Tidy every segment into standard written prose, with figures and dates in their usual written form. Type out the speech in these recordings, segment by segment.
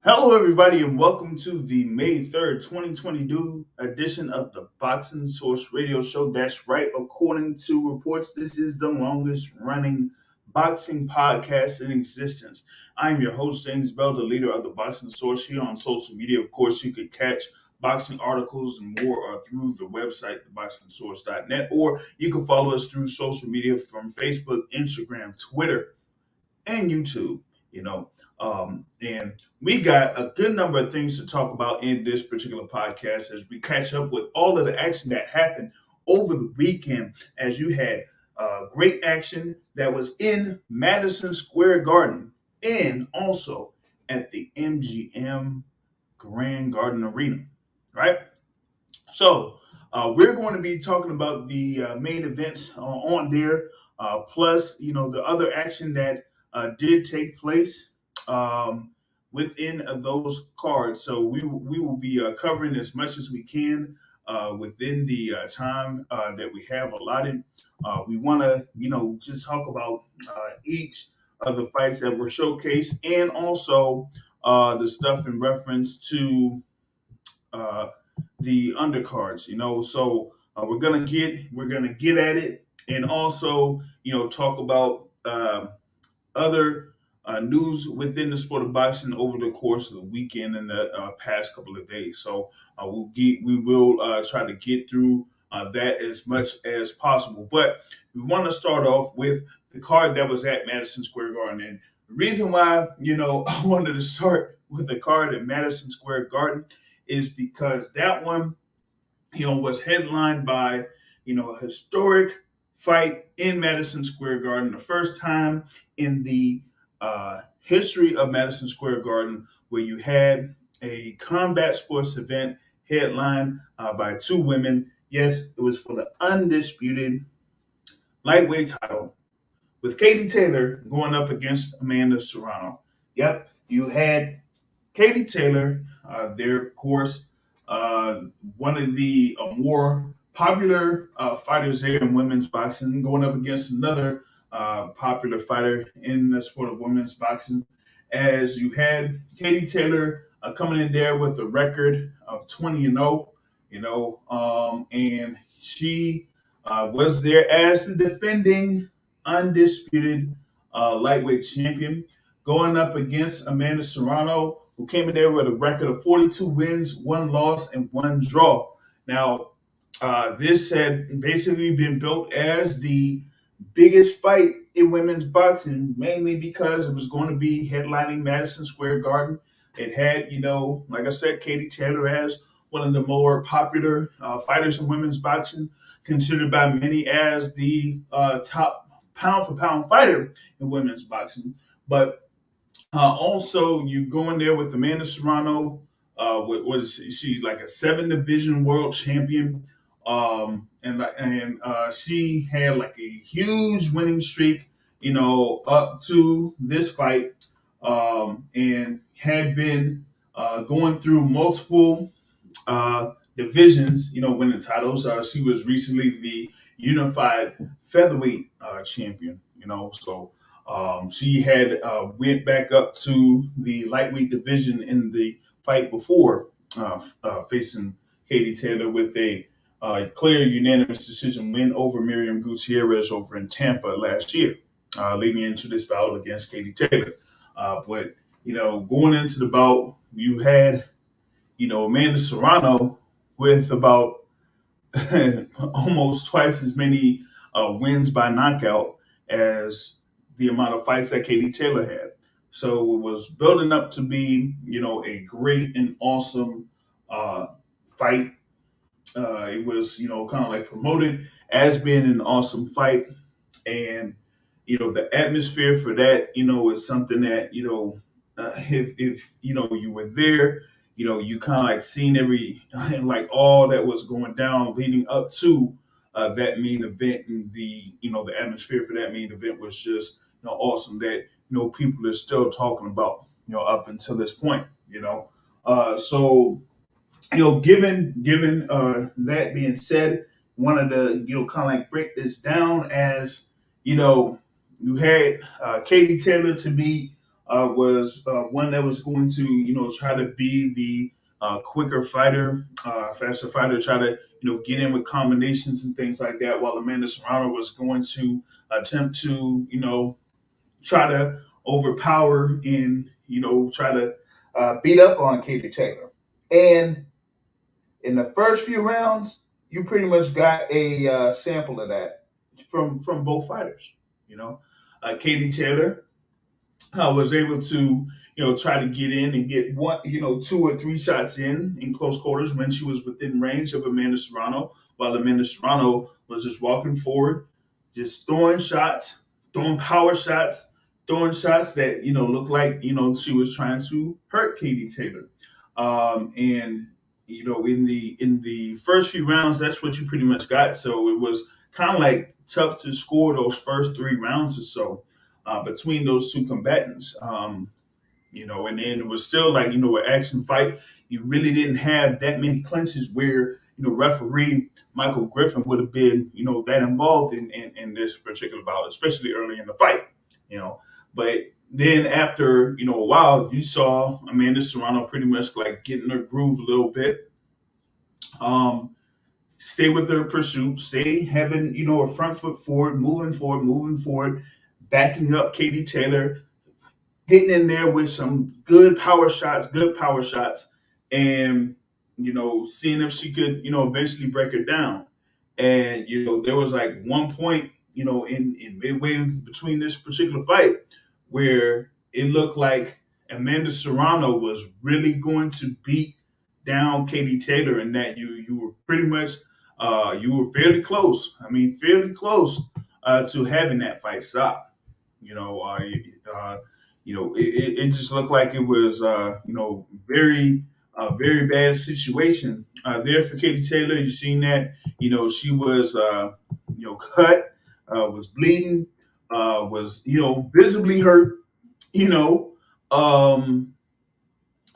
Hello, everybody, and welcome to the May 3rd, 2022 edition of the Boxing Source Radio Show. That's right. According to reports, this is the longest running boxing podcast in existence. I'm your host, James Bell, the leader of the Boxing Source here on social media. Of course, you could catch boxing articles and more through the website, theboxingsource.net, or you can follow us through social media from Facebook, Instagram, Twitter, and YouTube. And we got a good number of things to talk about in this particular podcast as we catch up with all of the action that happened over the weekend. As you had great action that was in Madison Square Garden and also at the MGM Grand Garden Arena, right? So we're going to be talking about the main events on there, plus the other action that did take place within those cards. So we will be covering as much as we can within the time that we have allotted. We want to just talk about each of the fights that were showcased and also the stuff in reference to the undercards. So we're gonna get at it and also talk about other news within the sport of boxing over the course of the weekend and the past couple of days. So we will try to get through that as much as possible. But we want to start off with the card that was at Madison Square Garden. And the reason why I wanted to start with the card at Madison Square Garden is because that one was headlined by a historic fight in Madison Square Garden, the first time in the history of Madison Square Garden where you had a combat sports event headlined by two women. Yes, it was for the undisputed lightweight title with Katie Taylor going up against Amanda Serrano. Yep, you had Katie Taylor there, of course, one of the more popular fighters there in women's boxing, going up against another popular fighter in the sport of women's boxing, as you had Katie Taylor coming in there with a record of 20-0, and she was there as the defending undisputed lightweight champion, going up against Amanda Serrano, who came in there with a record of 42 wins, one loss, and one draw. Now, this had basically been built as the biggest fight in women's boxing, mainly because it was going to be headlining Madison Square Garden. It had, like I said, Katie Taylor as one of the more popular fighters in women's boxing, considered by many as the top pound-for-pound fighter in women's boxing. But also, you go in there with Amanda Serrano. She's like a 7 division world champion, and she had like a huge winning streak, up to this fight, and had been going through multiple divisions, winning titles. She was recently the unified featherweight champion, so she had went back up to the lightweight division in the fight before, facing Katie Taylor with a clear unanimous decision win over Miriam Gutierrez over in Tampa last year, leading into this battle against Katie Taylor. But going into the bout, you had Amanda Serrano with about almost twice as many wins by knockout as the amount of fights that Katie Taylor had. So it was building up to be, a great and awesome fight. It was, kind of like promoted as being an awesome fight. And, the atmosphere for that, is something that, if you were there, you kind of like seen like all that was going down leading up to that main event, and the atmosphere for that main event was just awesome. That people are still talking about up until this point. So given that being said, wanted to kind of like break this down as you had Katie Taylor to be was one that was going to, try to be the quicker fighter, faster fighter, try to, get in with combinations and things like that, while Amanda Serrano was going to attempt to, try to overpower and, try to beat up on Katie Taylor. And in the first few rounds, you pretty much got a sample of that from both fighters. You know, Katie Taylor was able to, try to get in and get one, two or three shots in close quarters when she was within range of Amanda Serrano, while Amanda Serrano was just walking forward, just throwing shots, throwing power shots, throwing shots that looked like she was trying to hurt Katie Taylor, and in the first few rounds, that's what you pretty much got. So it was kind of like tough to score those first 3 rounds or so between those two combatants. And then it was still like, an action fight. You really didn't have that many clinches where, referee Michael Griffin would have been, that involved in this particular bout, especially early in the fight, But then after, a while, you saw Amanda Serrano pretty much like getting her groove a little bit. Stay with her pursuit, stay having, a front foot forward, moving forward, backing up Katie Taylor, getting in there with some good power shots, and seeing if she could, eventually break her down. And there was like one point, in midway between this particular fight where it looked like Amanda Serrano was really going to beat down Katie Taylor, and that you were pretty much you were fairly close. I mean, fairly close to having that fight stop. You know, uh, uh, it just looked like it was, very bad situation there for Katie Taylor. You seen that, she was, cut, was bleeding, was, visibly hurt, you know, um,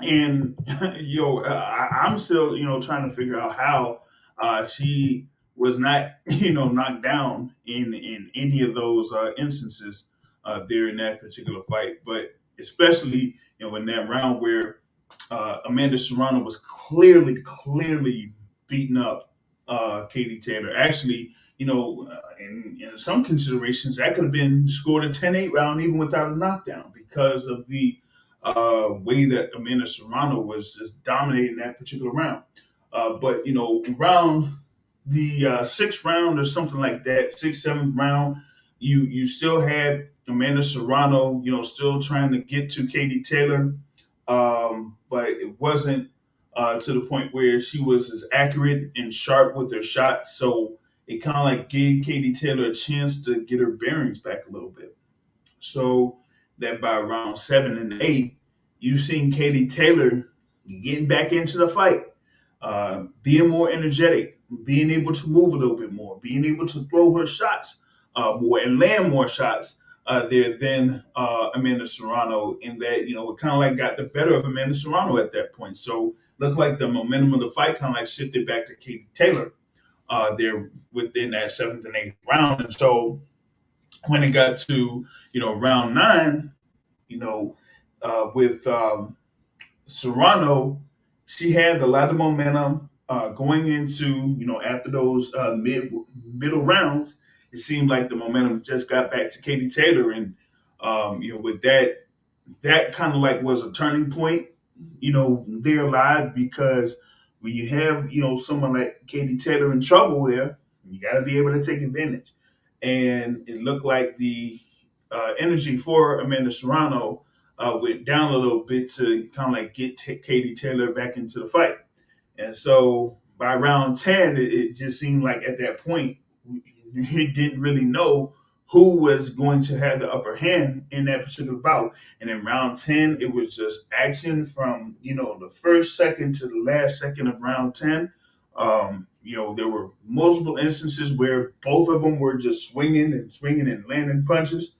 and I'm still, trying to figure out how she was not, knocked down in any of those instances there in that particular fight. But especially, in that round where Amanda Serrano was clearly beating up Katie Taylor. Actually, in some considerations, that could have been scored a 10-8 round even without a knockdown because of the way that Amanda Serrano was just dominating that particular round. But around the sixth round or something like that, sixth, seventh round, you still had Amanda Serrano, still trying to get to Katie Taylor, but it wasn't to the point where she was as accurate and sharp with her shots. So it kind of like gave Katie Taylor a chance to get her bearings back a little bit. So that by round 7 and 8, you've seen Katie Taylor getting back into the fight, being more energetic, being able to move a little bit more, being able to throw her shots more and land more shots there than Amanda Serrano. In that, it kind of like got the better of Amanda Serrano at that point. So looked like the momentum of the fight kind of like shifted back to Katie Taylor there within that 7th and 8th round. And so when it got to round 9, with Serrano, she had a lot of momentum going into after those middle rounds. It seemed like the momentum just got back to Katie Taylor, and with that kind of like was a turning point, there live, because when you have someone like Katie Taylor in trouble there, you got to be able to take advantage. And it looked like the energy for Amanda Serrano went down a little bit to kind of like get Katie Taylor back into the fight. And so by round 10, it just seemed like at that point, we didn't really know who was going to have the upper hand in that particular bout. And in round 10, it was just action from, the first second to the last second of round 10. There were multiple instances where both of them were just swinging and landing punches.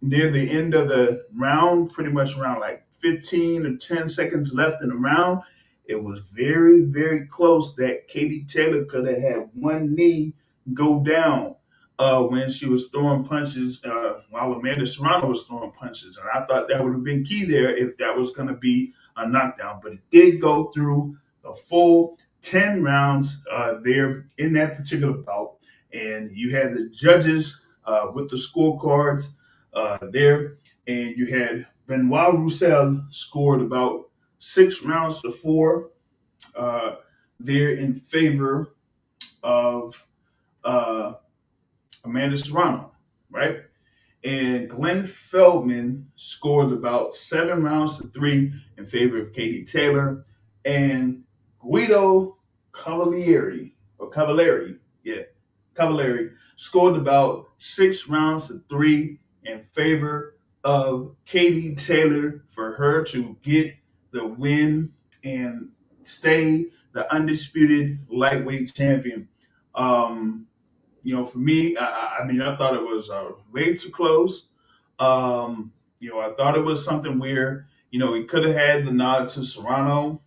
Near the end of the round, pretty much around like 15 or 10 seconds left in the round, it was very, very close that Katie Taylor could have had one knee go down when she was throwing punches while Amanda Serrano was throwing punches. And I thought that would have been key there if that was going to be a knockdown. But it did go through the full 10 rounds there in that particular bout. And you had the judges with the scorecards there. And you had Benoit Roussel scored about 6 rounds to 4 there in favor of uh, Amanda Serrano, right? And Glenn Feldman scored about 7 rounds to 3 in favor of Katie Taylor. And Guido Cavalieri scored about 6 rounds to 3 in favor of Katie Taylor for her to get the win and stay the undisputed lightweight champion. For me, I mean, I thought it was way too close. I thought it was something where, he could have had the nod to Serrano.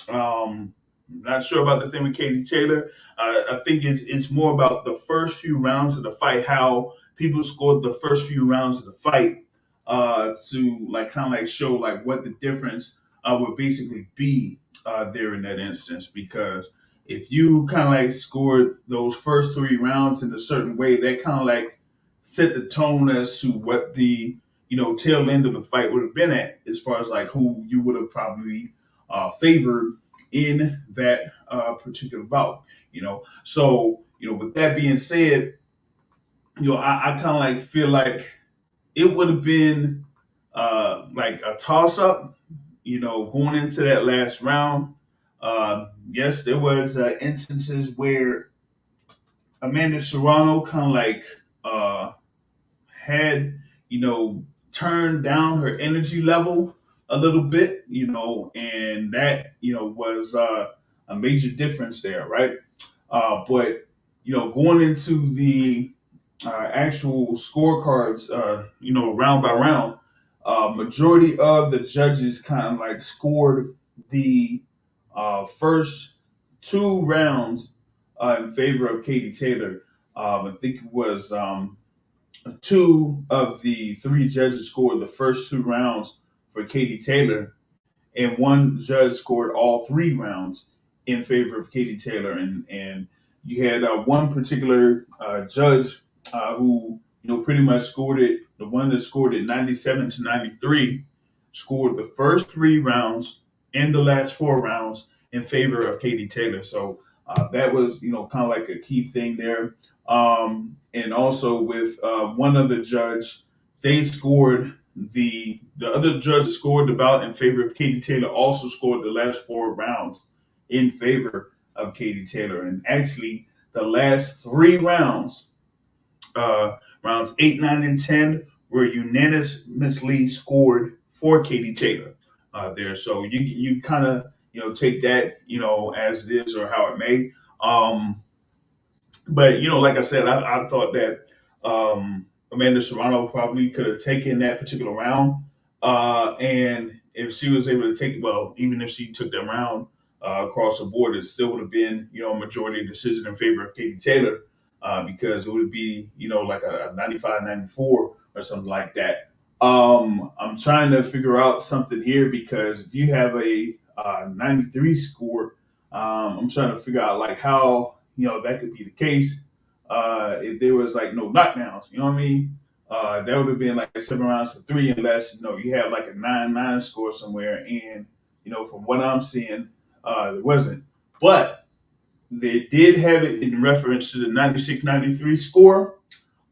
Not sure about the thing with Katie Taylor. I think it's more about the first few rounds of the fight, how people scored the first few rounds of the fight to kind of show what the difference would basically be there in that instance. Because if you kind of scored those first 3 rounds in a certain way, that kind of set the tone as to what the tail end of the fight would have been at, as far as who you would have probably favored in that particular bout. So with that being said, I kind of feel like it would have been a toss up, going into that last round. Yes, there was instances where Amanda Serrano kind of had, turned down her energy level a little bit, and that, was a major difference there, right? But, going into the actual scorecards, round by round, majority of the judges kind of scored the first 2 rounds in favor of Katie Taylor. I think it was 2 of the 3 judges scored the first 2 rounds for Katie Taylor, and 1 judge scored all 3 rounds in favor of Katie Taylor. And you had one particular judge who pretty much scored it. The one that scored it 97 to 93 scored the first 3 rounds and the last 4 rounds in favor of Katie Taylor. So that was kind of a key thing there. And also with one other judge, they scored the other judge that scored the bout in favor of Katie Taylor also scored the last 4 rounds in favor of Katie Taylor. And actually, the last 3 rounds, rounds 8, 9, and 10, were unanimously scored for Katie Taylor there. So you kind of take that as it is or how it may. But like I said, I thought that Amanda Serrano probably could have taken that particular round, and if she was able to take, well, even if she took that round across the board, it still would have been a majority decision in favor of Katie Taylor, because it would be like a 95-94 or something like that. I'm trying to figure out something here, because if you have a 93 score, I'm trying to figure out how that could be the case if there was no knockdowns. You know what I mean? That would have been 7 rounds to 3, unless you have a 9-9 score somewhere. And from what I'm seeing, there wasn't. But they did have it in reference to the 96-93 score.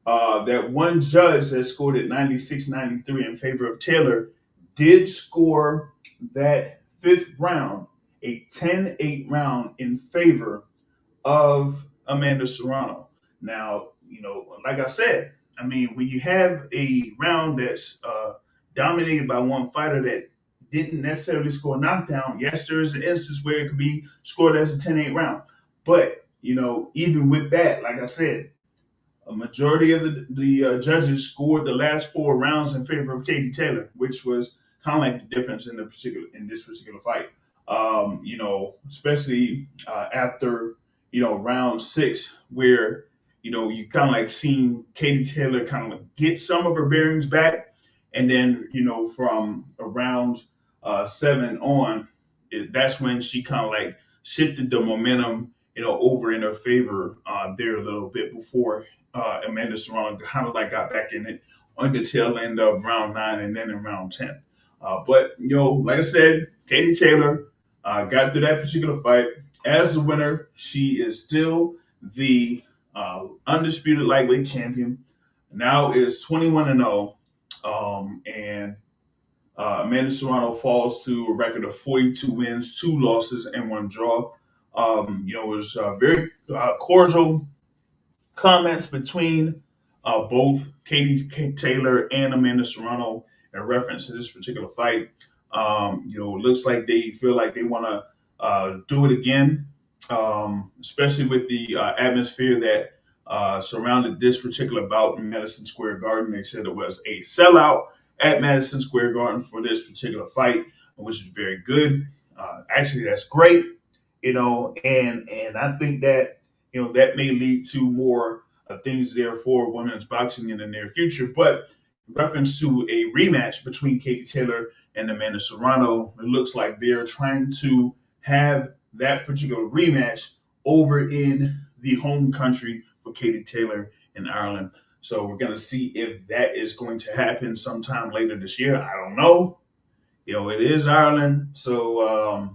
That one judge that scored it 96-93 in favor of Taylor did score that 5th round, a 10-8 round in favor of Amanda Serrano. Now, like I said, I mean, when you have a round that's dominated by one fighter that didn't necessarily score a knockdown, yes, there is an instance where it could be scored as a 10-8 round. But, even with that, like I said, a majority of the judges scored the last 4 rounds in favor of Katie Taylor, which was kind of the difference in this particular fight. Especially after round 6, where you kind of like seen Katie Taylor kind of like get some of her bearings back, and then from around 7 on, that's when she kind of like shifted the momentum, over in her favor there a little bit before Amanda Serrano kind of like got back in it on the tail end of round 9 and then in round 10. But like I said, Katie Taylor got through that particular fight as the winner. She is still the undisputed lightweight champion. Now is 21-0, and Amanda Serrano falls to a record of 42 wins, 2 losses, and 1 draw. It was very cordial comments between both Katie Taylor and Amanda Serrano in reference to this particular fight. It looks like they feel like they want to do it again, especially with the atmosphere that surrounded this particular bout in Madison Square Garden. They said it was a sellout at Madison Square Garden for this particular fight, which is very good. Actually, that's great, and I think that that may lead to more things there for women's boxing in the near future. But in reference to a rematch between Katie Taylor and Amanda Serrano, it looks like they're trying to have that particular rematch over in the home country for Katie Taylor in Ireland. So we're going to see if that is going to happen sometime later this year. I don't know. It is Ireland, so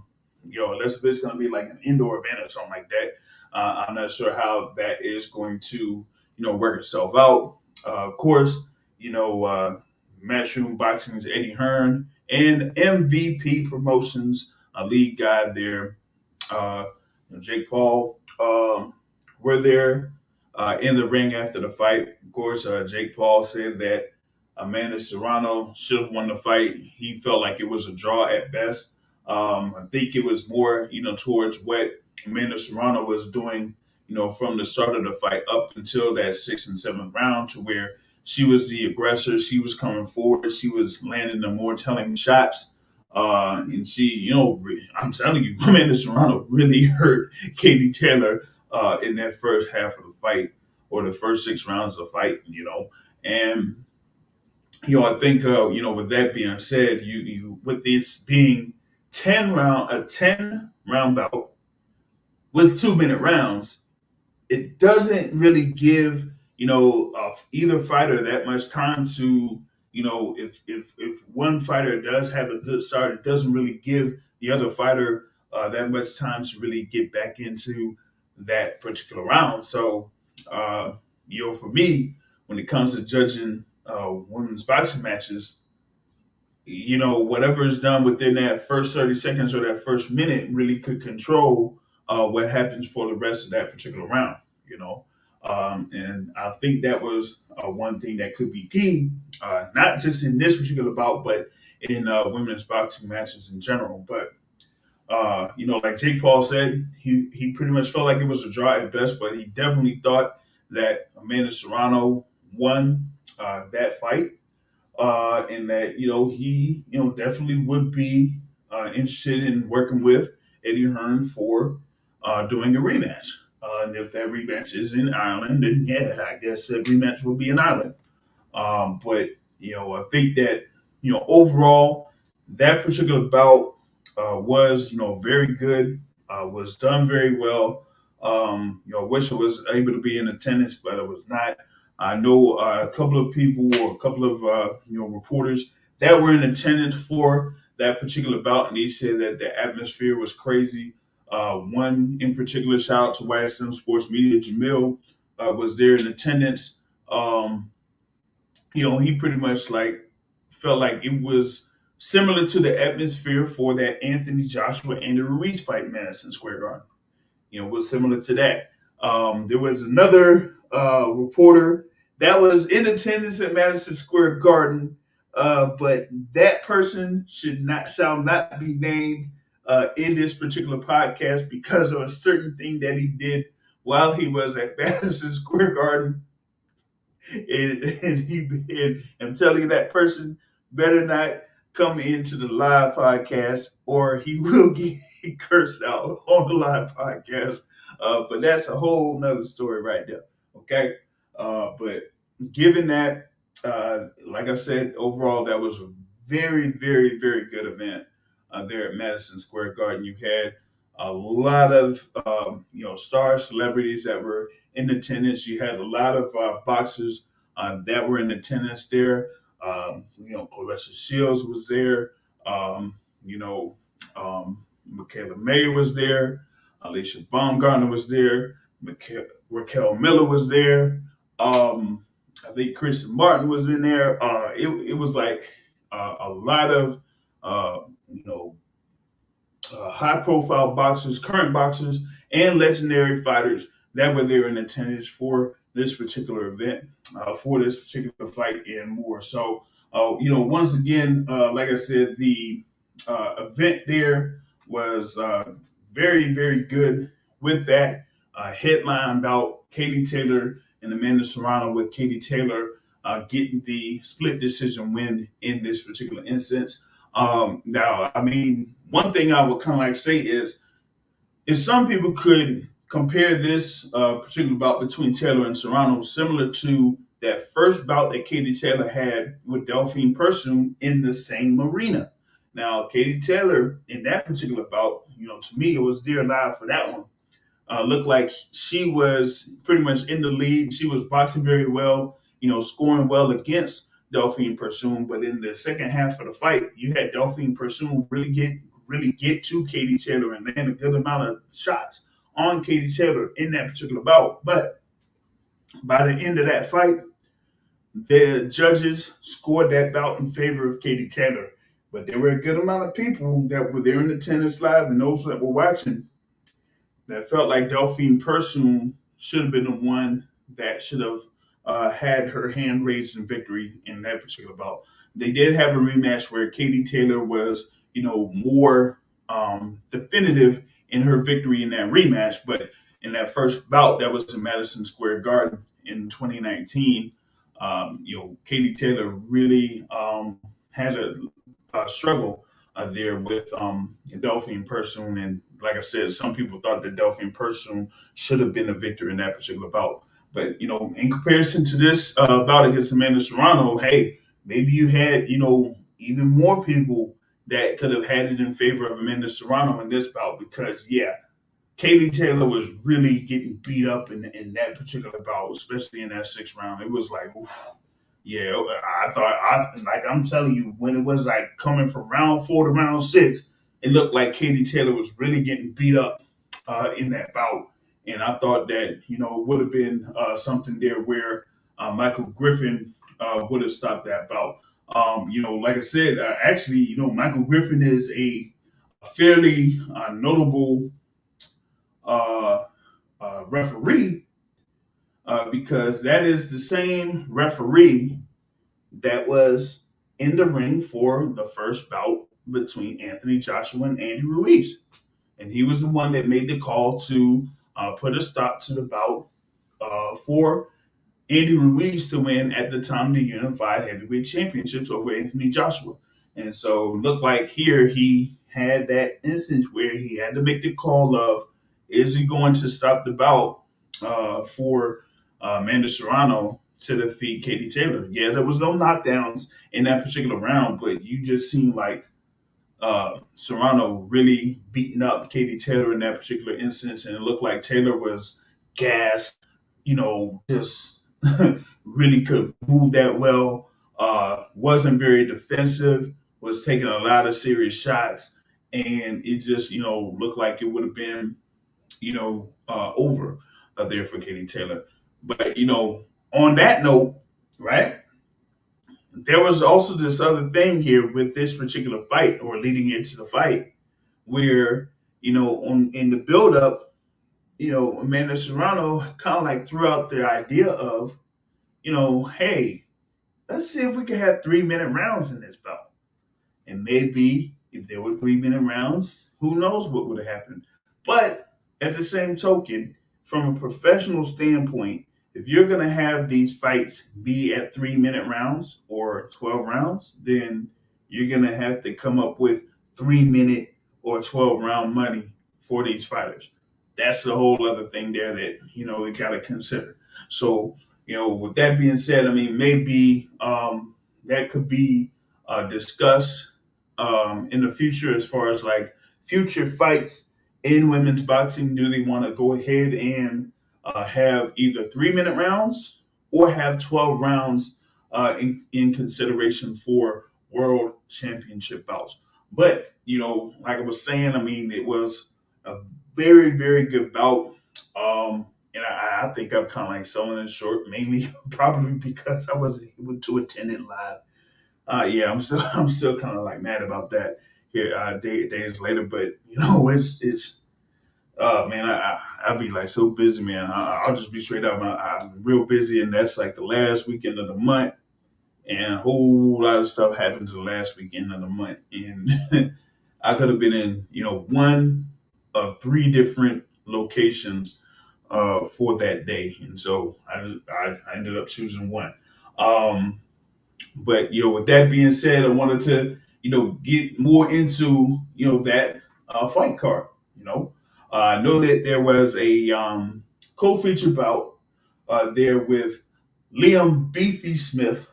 unless it's going to be like an indoor event or something like that, I'm not sure how that is going to, work itself out. Of course, Matchroom Boxing's Eddie Hearn and MVP Promotions, a lead guy there, Jake Paul, were there in the ring after the fight. Of course, Jake Paul said that Amanda Serrano should have won the fight. He felt like it was a draw at best. I think it was more, towards what Amanda Serrano was doing, from the start of the fight up until that 6th and 7th round, to where she was the aggressor. She was coming forward. She was landing the more telling shots. And she, I'm telling you, Amanda Serrano really hurt Katie Taylor in that first half of the fight, or the first 6 rounds of the fight, And, I think, with that being said, you with this being a 10-round bout with 2-minute rounds, it doesn't really give, either fighter that much time to, if one fighter does have a good start, it doesn't really give the other fighter that much time to really get back into that particular round. So, for me, when it comes to judging women's boxing matches, whatever is done within that first 30 seconds or that first minute really could control what happens for the rest of that particular round, and I think that was one thing that could be key, not just in this particular bout, but in women's boxing matches in general. But, like Jake Paul said, he pretty much felt like it was a draw at best, but he definitely thought that Amanda Serrano won that fight. And that, he, definitely would be interested in working with Eddie Hearn for doing a rematch. And if that rematch is in Ireland, then yeah, I guess that rematch will be in Ireland. But, I think that, overall, that particular bout was, very good, was done very well. I wish I was able to be in attendance, but I was not. I know a couple of people, or a couple of reporters that were in attendance for that particular bout, and they said that the atmosphere was crazy. One in particular, shout out to YSM Sports Media, Jamil, was there in attendance. He pretty much felt like it was similar to the atmosphere for that Anthony Joshua Andy Ruiz fight in Madison Square Garden. Was similar to that. There was another reporter that was in attendance at Madison Square Garden, but that person shall not be named in this particular podcast because of a certain thing that he did while he was at Madison Square Garden. And I'm telling you, that person better not come into the live podcast, or he will get cursed out on the live podcast. But that's a whole nother story right there. Okay. But given that, like I said, overall, that was a very, very, very good event there at Madison Square Garden. You had a lot of, star celebrities that were in attendance. You had a lot of boxers that were in attendance there. Clarissa Shields was there. Um, you know, Michaela May was there. Alicia Baumgartner was there. Raquel Miller was there. I think Christian Martin was in there. It was like a lot of uh, you know high profile boxers, current boxers, and legendary fighters that were there in attendance for this particular event, for this particular fight, and more. So, once again, like I said, the event there was very, very good with that headline about Katie Taylor and Amanda Serrano, with Katie Taylor getting the split decision win in this particular instance. Now, I mean, one thing I would kind of like say is, if some people could compare this particular bout between Taylor and Serrano similar to that first bout that Katie Taylor had with Delphine Persoon in the same arena. Now, Katie Taylor in that particular bout, to me, it was dear alive for that one. Looked like she was pretty much in the lead. She was boxing very well, scoring well against Delphine Persoon. But in the second half of the fight, you had Delphine Persoon really get to Katie Taylor and land a good amount of shots on Katie Taylor in that particular bout. But by the end of that fight, the judges scored that bout in favor of Katie Taylor. But there were a good amount of people that were there in attendance live and those that were watching that felt like Delphine Persoon should have been the one that should have had her hand raised in victory in that particular bout. They did have a rematch where Katie Taylor was, more definitive in her victory in that rematch. But in that first bout, that was in Madison Square Garden in 2019, Katie Taylor really had a struggle there with Delphine Persoon. And like I said, some people thought that Delphine Persoon should have been a victor in that particular bout. But, in comparison to this bout against Amanda Serrano, hey, maybe you had, even more people that could have had it in favor of Amanda Serrano in this bout because, yeah, Katie Taylor was really getting beat up in that particular bout, especially in that sixth round. It was like, oof, yeah, like I'm telling you, when it was like coming from round 4 to round 6, it looked like Katie Taylor was really getting beat up in that bout. And I thought that, would have been something there where Michael Griffin would have stopped that bout. Like I said, actually, Michael Griffin is a fairly notable uh, referee because that is the same referee that was in the ring for the first bout between Anthony Joshua and Andy Ruiz. And he was the one that made the call to put a stop to the bout for Andy Ruiz to win at the time the Unified Heavyweight Championships over Anthony Joshua. And so it looked like here he had that instance where he had to make the call of, is he going to stop the bout for Amanda Serrano to defeat Katie Taylor? Yeah, there was no knockdowns in that particular round, but you just seemed like Serrano really beating up Katie Taylor in that particular instance, and it looked like Taylor was gassed, just really could move that well, wasn't very defensive, was taking a lot of serious shots, and it just, looked like it would have been, over there for Katie Taylor. But, on that note, right, there was also this other thing here with this particular fight or leading into the fight where, in the build up, Amanda Serrano kind of like threw out the idea of, hey, let's see if we can have 3-minute rounds in this bout. And maybe if there were 3-minute rounds, who knows what would have happened. But at the same token, from a professional standpoint, if you're going to have these fights be at 3-minute rounds or 12 rounds, then you're going to have to come up with 3-minute or 12-round money for these fighters. That's the whole other thing there that, we got to consider. So, with that being said, I mean, maybe that could be discussed in the future as far as like future fights in women's boxing. Do they want to go ahead and have either 3-minute rounds or have 12 rounds in consideration for world championship bouts? But, like I was saying, I mean, it was a very, very good bout. And I think I'm kind of like selling it short, mainly probably because I wasn't able to attend it live. Yeah, I'm still kind of like mad about that here days later. But it's man, I'll be like so busy, man. I'll just be straight up. I'm real busy, and that's like the last weekend of the month, and a whole lot of stuff happens the last weekend of the month, and I could have been in one of three different locations for that day, and so I ended up choosing one. Um, but with that being said, I wanted to get more into that fight card. I know that there was a co-feature bout there with Liam Beefy Smith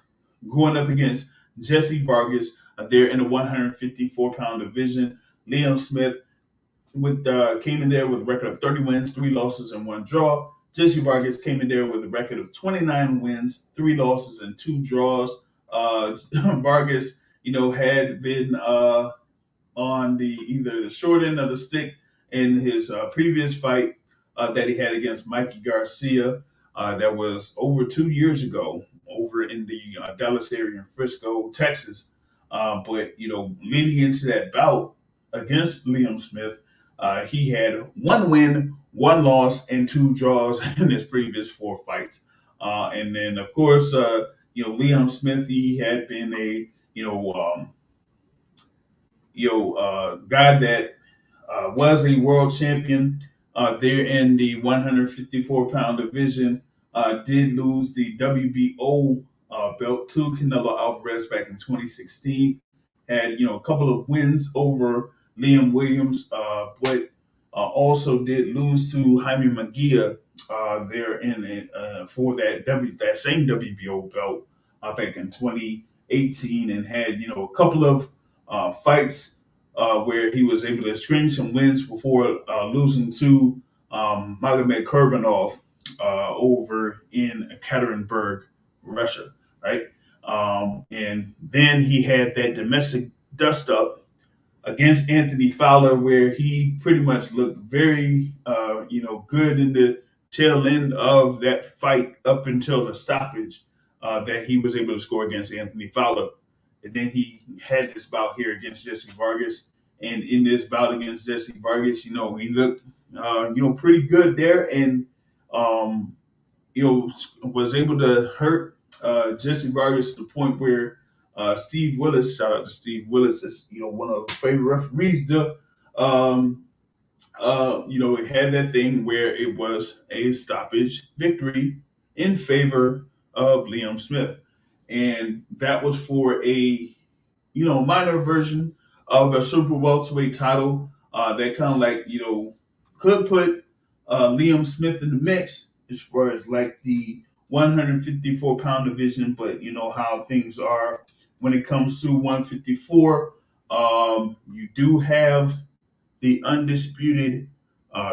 going up against Jesse Vargas. There in the 154-pound division. Liam Smith came in there with a record of 30 wins, 3 losses, and 1 draw. Jesse Vargas came in there with a record of 29 wins, 3 losses, and 2 draws. Vargas, had been on either the short end of the stick in his previous fight that he had against Mikey Garcia. That was over 2 years ago, over in the Dallas area in Frisco, Texas. But leading into that bout against Liam Smith, he had 1 win, 1 loss, and 2 draws in his previous 4 fights. And then, of course, Liam Smith, he had been a guy that was a world champion there in the 154-pound division. Did lose the WBO belt to Canelo Alvarez back in 2016. Had a couple of wins over Liam Williams, but also did lose to Jaime Magia there for that same WBO belt back in 2018, and had a couple of fights where he was able to string some wins before losing to Magomed Kurbanov over in Ekaterinburg, Russia, right? And then he had that domestic dust up against Anthony Fowler, where he pretty much looked very, good in the tail end of that fight up until the stoppage that he was able to score against Anthony Fowler. And then he had this bout here against Jesse Vargas. And in this bout against Jesse Vargas, he looked, pretty good there, and was able to hurt Jesse Vargas to the point where Steve Willis, shout out to Steve Willis, is one of the favorite referees. It had that thing where it was a stoppage victory in favor of Liam Smith, and that was for a minor version of a super welterweight title that kind of like could put Liam Smith in the mix as far as like the 154-pound division, but you know how things are when it comes to 154. You do have the undisputed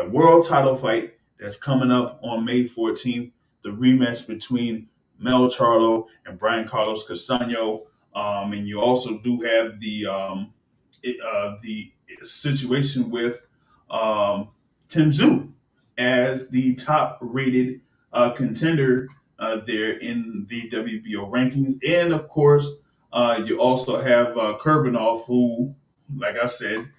world title fight that's coming up on May 14th, the rematch between Mel Charlo and Brian Carlos Castaño. And you also do have the situation with Tim Tszyu as the top rated contender there in the WBO rankings. And of course, you also have Kurbanov, who, like I said,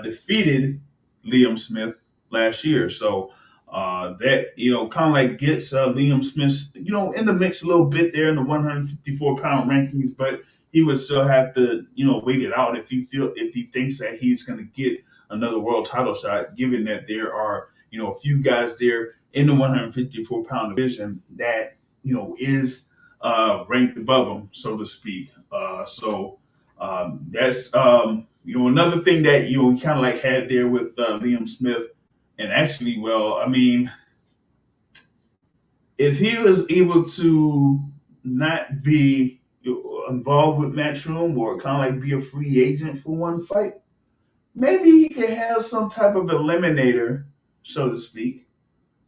defeated Liam Smith last year. So that, kind of like gets Liam Smith, in the mix a little bit there in the 154-pound rankings, but he would still have to, wait it out if he thinks that he's going to get another world title shot, given that there are, a few guys there in the 154-pound division that, is ranked above him, so to speak. So that's, another thing that, kind of like had there with Liam Smith. And actually, well, I mean, if he was able to not be involved with Matchroom or kind of like be a free agent for one fight, maybe he could have some type of eliminator, so to speak,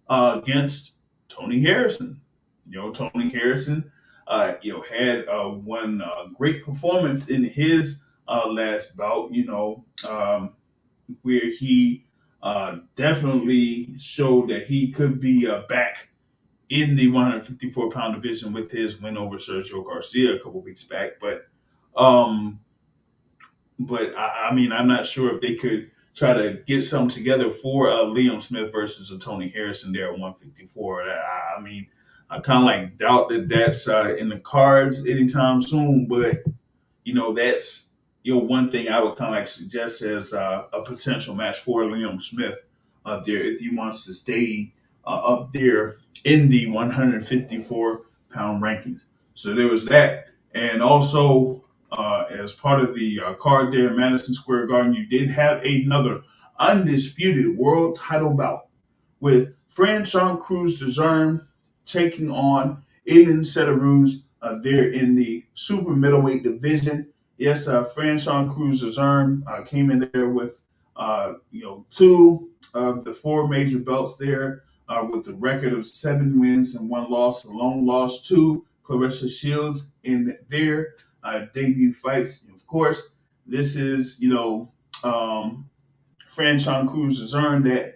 against Tony Harrison. Tony Harrison, had one great performance in his last bout. Where he definitely showed that he could be back in the 154-pound division with his win over Sergio Garcia a couple weeks back. Um, I mean, I'm not sure if they could try to get something together for Liam Smith versus a Tony Harrison there at 154. I mean, I kind of like doubt that that's in the cards anytime soon. But that's one thing I would kind of like suggest as a potential match for Liam Smith there if he wants to stay up there in the 154-pound rankings. So there was that, and also as part of the card there in Madison Square Garden, you did have another undisputed world title bout with Franchon Cruz Dezurn taking on Dezurn-Cederoos there in the super middleweight division. Yes, Franchon Cruz Dezurn came in there with two of the four major belts there with a record of 7 wins and 1 loss. A lone loss to Clarissa Shields in their debut fights. And of course, this is Franchon Cruz Dezurn that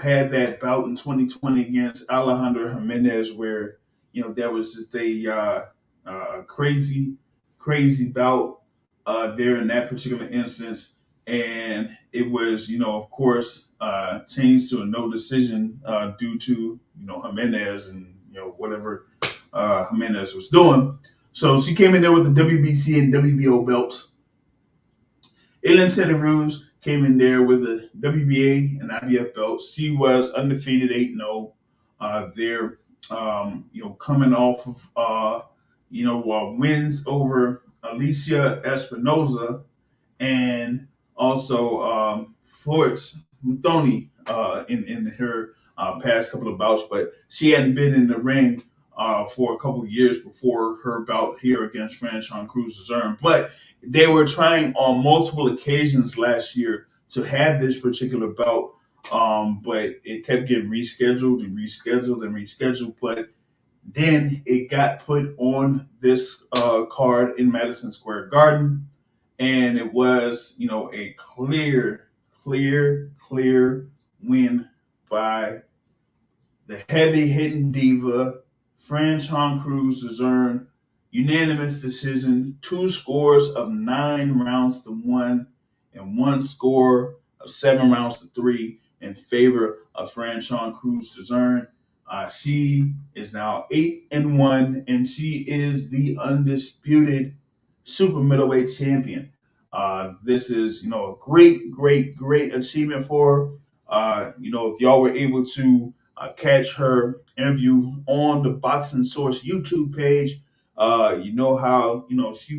had that bout in 2020 against Alejandro Jimenez, where that was just a crazy bout there in that particular instance, and it was of course changed to a no decision due to Jimenez and whatever Jimenez was doing. So she came in there with the WBC and WBO belts. Dezurn-Cederoos came in there with the WBA and IBF belts. She was undefeated 8-0 there, coming off of, wins over Alicia Espinoza and also Florence Muthoni in her past couple of bouts. But she hadn't been in the ring for a couple of years before her bout here against Franchon Cruz Dezurn. But they were trying on multiple occasions last year to have this particular bout, but it kept getting rescheduled and rescheduled and rescheduled. But then it got put on this card in Madison Square Garden, and it was, a clear win by the heavy-hitting diva, Franchon Cruz Dezurn. Unanimous decision, 2 scores of 9 rounds to 1, and 1 score of 7 rounds to 3 in favor of Franchon Cruz Dezurn. She is now 8-1, and she is the undisputed super middleweight champion. This is, a great achievement for her. If y'all were able to catch her interview on the Boxing Source YouTube page, how she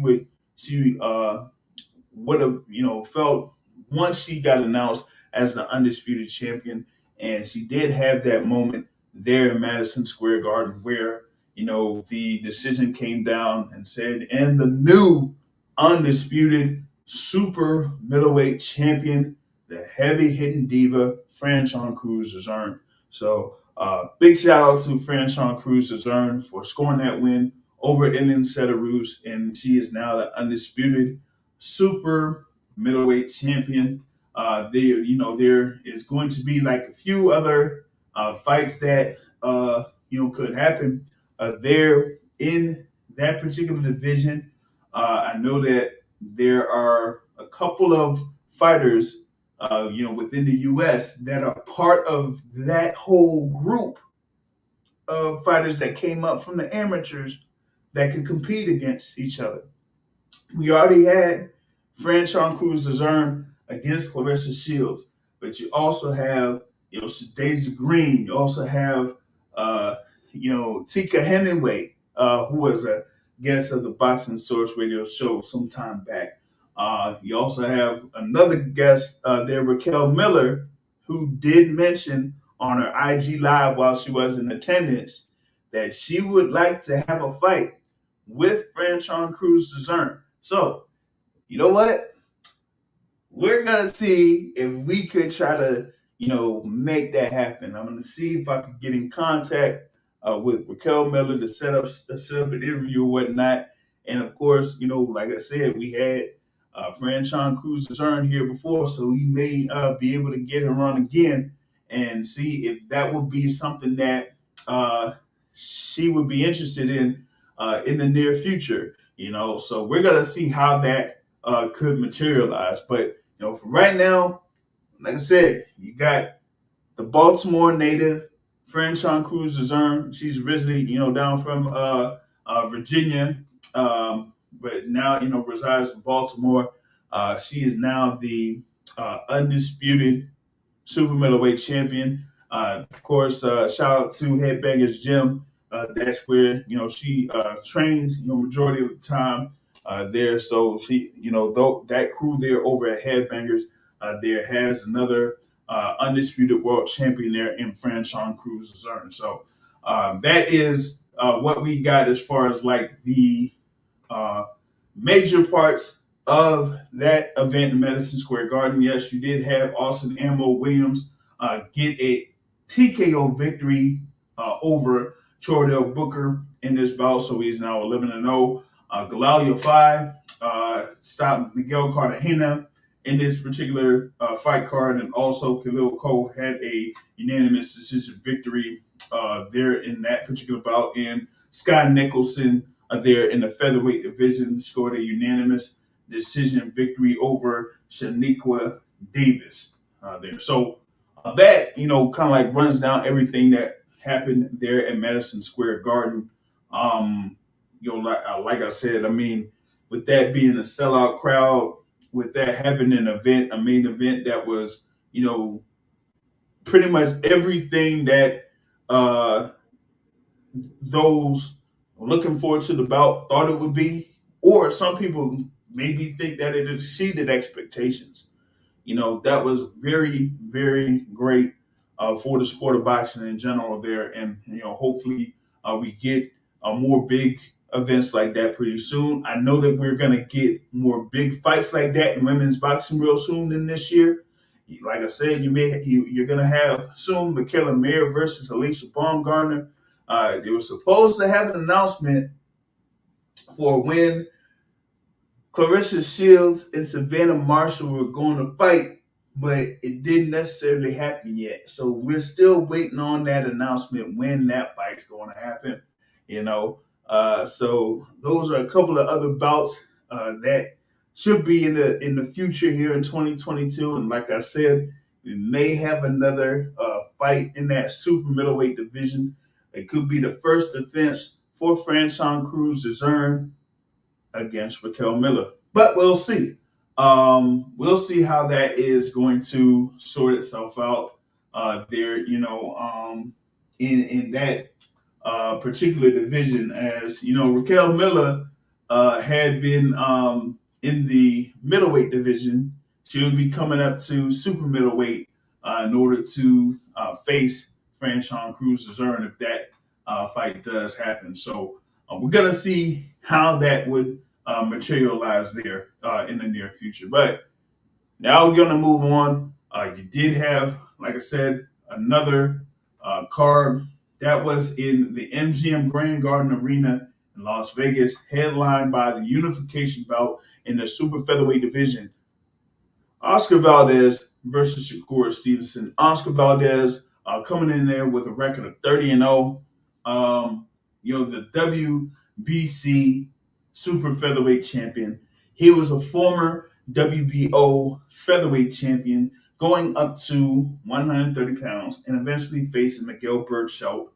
would have felt once she got announced as the undisputed champion, and she did have that moment there in Madison Square Garden where the decision came down and said, and the new undisputed super middleweight champion, the heavy hitting diva Franchon Cruz Dezurn. So big shout out to Franchon Cruz Dezurn for scoring that win over Dezurn-Cederoos, and she is now the undisputed super middleweight champion. There is going to be like a few other fights that could happen there in that particular division. I know that there are a couple of fighters, within the U.S. that are part of that whole group of fighters that came up from the amateurs that could compete against each other. We already had Franchon Cruz Dezurn against Clarissa Shields, but you also have, Daisy Green. You also have, Tika Hemingway, who was a guest of the Boxing Source radio show some time back. You also have another guest there, Raquel Miller, who did mention on her IG Live while she was in attendance that she would like to have a fight with Franchon Cruz Dezurn. So, you know what? We're gonna see if we could try to, make that happen. I'm gonna see if I could get in contact with Raquel Miller to set up an interview or whatnot. And of course, like I said, we had Franchon Cruz Dezurn here before, so we may be able to get her on again and see if that would be something that she would be interested in the near future. So we're gonna see how that could materialize. But for right now, like I said, you got the Baltimore native, Franchon Cruz Dezurn. She's originally, down from Virginia, but now, resides in Baltimore. She is now the undisputed super middleweight champion. Of course, shout out to Headbangers Gym. That's where she trains. Majority of the time there. So she, though that crew there over at Headbangers, there has another undisputed world champion there in Franchon Cruz Dezurn. So that is what we got as far as like the major parts of that event in Madison Square Garden. Yes, you did have Austin Ammo Williams get a TKO victory over Chordell Booker in this bout, so he's now 11-0. Galalia 5 stopped Miguel Cartagena in this particular fight card, and also Khalil Cole had a unanimous decision victory there in that particular bout. And Scott Nicholson there in the featherweight division scored a unanimous decision victory over Shaniqua Davis there. So that, kind of like runs down everything that happened there at Madison Square Garden. Like I said, I mean, with that being a sellout crowd, with that having a main event that was, pretty much everything that those looking forward to the bout thought it would be, or some people maybe think that it exceeded expectations. That was very, very great for the sport of boxing in general there. And, hopefully we get more big events like that pretty soon. I know that we're going to get more big fights like that in women's boxing real soon in this year. Like I said, you're going to have soon Michaela Mayer versus Alicia Baumgartner. They were supposed to have an announcement for when Clarissa Shields and Savannah Marshall were going to fight, but it didn't necessarily happen yet. So we're still waiting on that announcement when that fight's going to happen. So those are a couple of other bouts that should be in the future here in 2022. And like I said, we may have another fight in that super middleweight division. It could be the first defense for Franchon Cruz Dezurn against Raquel Miller. But we'll see. We'll see how that is going to sort itself out there, in that particular division. As Raquel Miller had been in the middleweight division. She would be coming up to super middleweight in order to face Franchon Cruz Dezurn if that fight does happen. So we're going to see how that would materialize there in the near future. But now we're going to move on. You did have, like I said, another card that was in the MGM Grand Garden Arena in Las Vegas, headlined by the unification bout in the super featherweight division. Oscar Valdez versus Shakur Stevenson. Oscar Valdez coming in there with a record of 30-0. The WBC super featherweight champion. He was a former WBO featherweight champion, going up to 130 pounds and eventually facing Miguel Berchelt,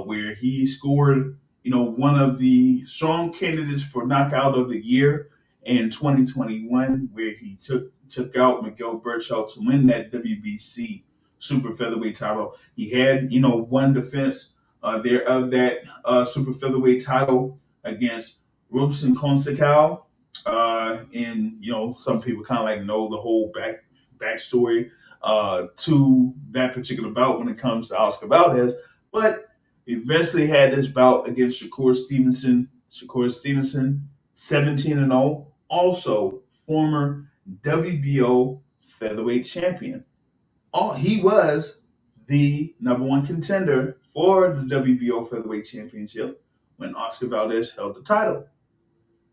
where he scored, one of the strong candidates for knockout of the year in 2021, where he took out Miguel Berchelt to win that WBC super featherweight title. He had, one defense there of that super featherweight title against Robson Consecao. And, some people kind of like know the whole backstory to that particular bout when it comes to Oscar Valdez. But, eventually had this bout against Shakur Stevenson. Shakur Stevenson, 17-0, also former WBO featherweight champion. He was the number one contender for the WBO featherweight championship when Oscar Valdez held the title.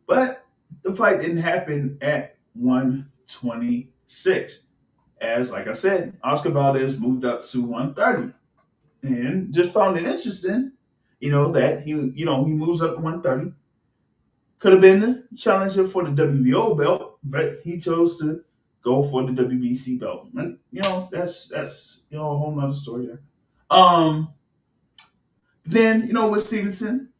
But the fight didn't happen at 126. As, like I said, Oscar Valdez moved up to 130. And just found it interesting, that he moves up to 130. Could have been the challenger for the WBO belt, but he chose to go for the WBC belt. And, that's a whole nother story there. Then, with Stevenson,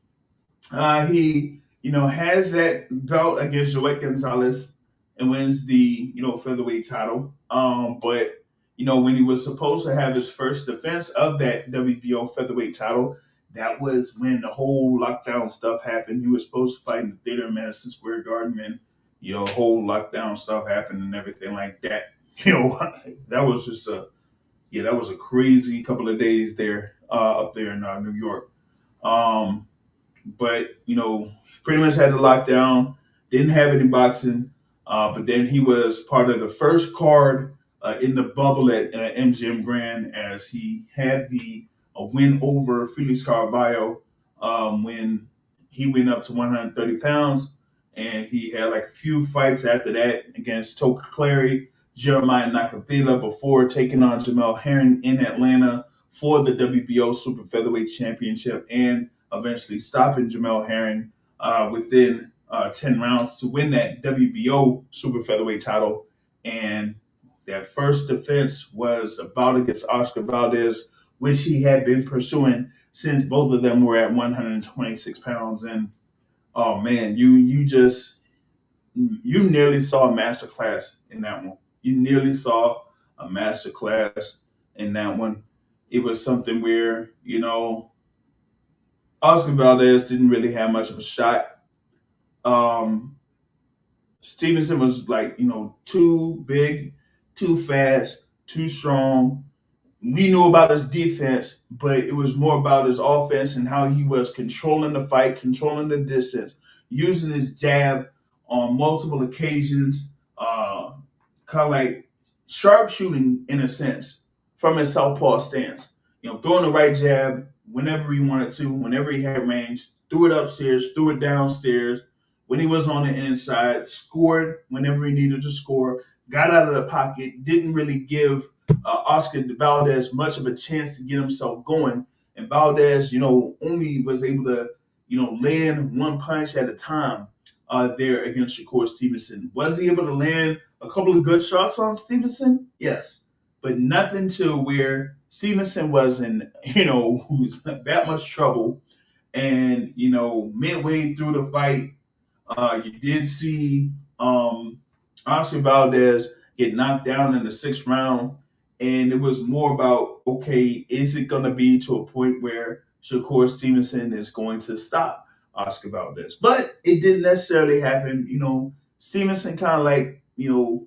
he, has that belt against Joet Gonzalez and wins the, featherweight title. But, when he was supposed to have his first defense of that WBO featherweight title, that was when the whole lockdown stuff happened. He was supposed to fight in the theater in Madison Square Garden, and, whole lockdown stuff happened and everything like that. That was just that was a crazy couple of days there up there in New York. But pretty much had the lockdown, didn't have any boxing, but then he was part of the first card in the bubble at MGM Grand, as he had the win over Felix Caraballo when he went up to 130 pounds, and he had like a few fights after that against Toka Clary, Jeremiah Nakathila, before taking on Jamel Herring in Atlanta for the WBO Super Featherweight Championship, and eventually stopping Jamel Herring within 10 rounds to win that WBO Super Featherweight title. And that first defense was a bout against Oscar Valdez, which he had been pursuing since both of them were at 126 pounds. And oh man, you nearly saw a masterclass in that one. You nearly saw a masterclass in that one. It was something where, Oscar Valdez didn't really have much of a shot. Stevenson was too big, too fast, too strong. We knew about his defense, but it was more about his offense and how he was controlling the fight, controlling the distance, using his jab on multiple occasions, kind of like sharpshooting in a sense from his southpaw stance. Throwing the right jab whenever he wanted to, whenever he had range, threw it upstairs, threw it downstairs. When he was on the inside, scored whenever he needed to score, got out of the pocket, didn't really give Oscar Valdez much of a chance to get himself going. And Valdez, only was able to, land one punch at a time there against Shakur Stevenson. Was he able to land a couple of good shots on Stevenson? Yes. But nothing to where Stevenson was in, that much trouble. And, midway through the fight, you did see Oscar Valdez get knocked down in the 6th round. And it was more about, okay, is it going to be to a point where Shakur Stevenson is going to stop Oscar Valdez? But it didn't necessarily happen. Stevenson kind of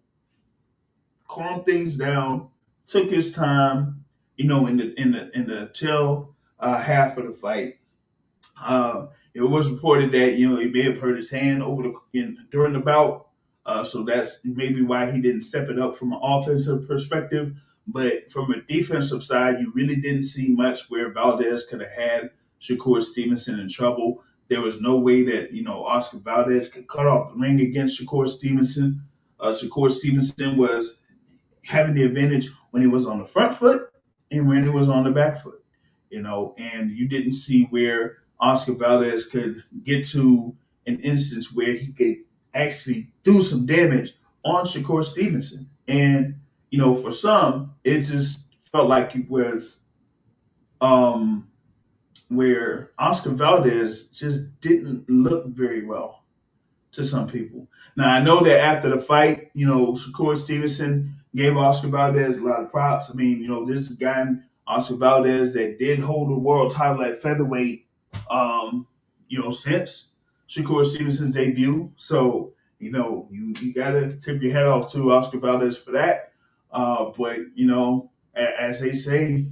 calmed things down, took his time, in the tail half of the fight. It was reported that he may have hurt his hand during the bout, so that's maybe why he didn't step it up from an offensive perspective. But from a defensive side, you really didn't see much where Valdez could have had Shakur Stevenson in trouble. There was no way that Oscar Valdez could cut off the ring against Shakur Stevenson. Shakur Stevenson was having the advantage when he was on the front foot and when he was on the back foot. And you didn't see where Oscar Valdez could get to an instance where he could actually do some damage on Shakur Stevenson. And, for some, it just felt like it was where Oscar Valdez just didn't look very well to some people. Now, I know that after the fight, Shakur Stevenson gave Oscar Valdez a lot of props. I mean, this is a guy, Oscar Valdez, that did hold the world title at featherweight, since Shakur Stevenson's debut. So, you got to tip your hat off to Oscar Valdez for that. But, as they say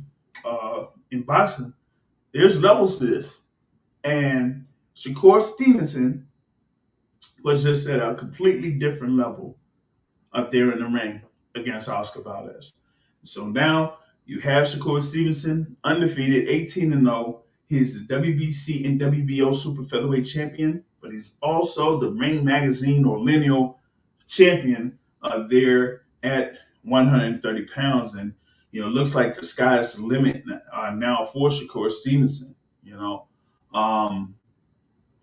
in boxing, there's levels to this. And Shakur Stevenson was just at a completely different level up there in the ring against Oscar Valdez. So now you have Shakur Stevenson, undefeated, 18-0. He's the WBC and WBO super featherweight champion, but he's also the Ring Magazine or lineal champion there at 130 pounds. And, it looks like the sky's the limit now for Shakur Stevenson. You know, um,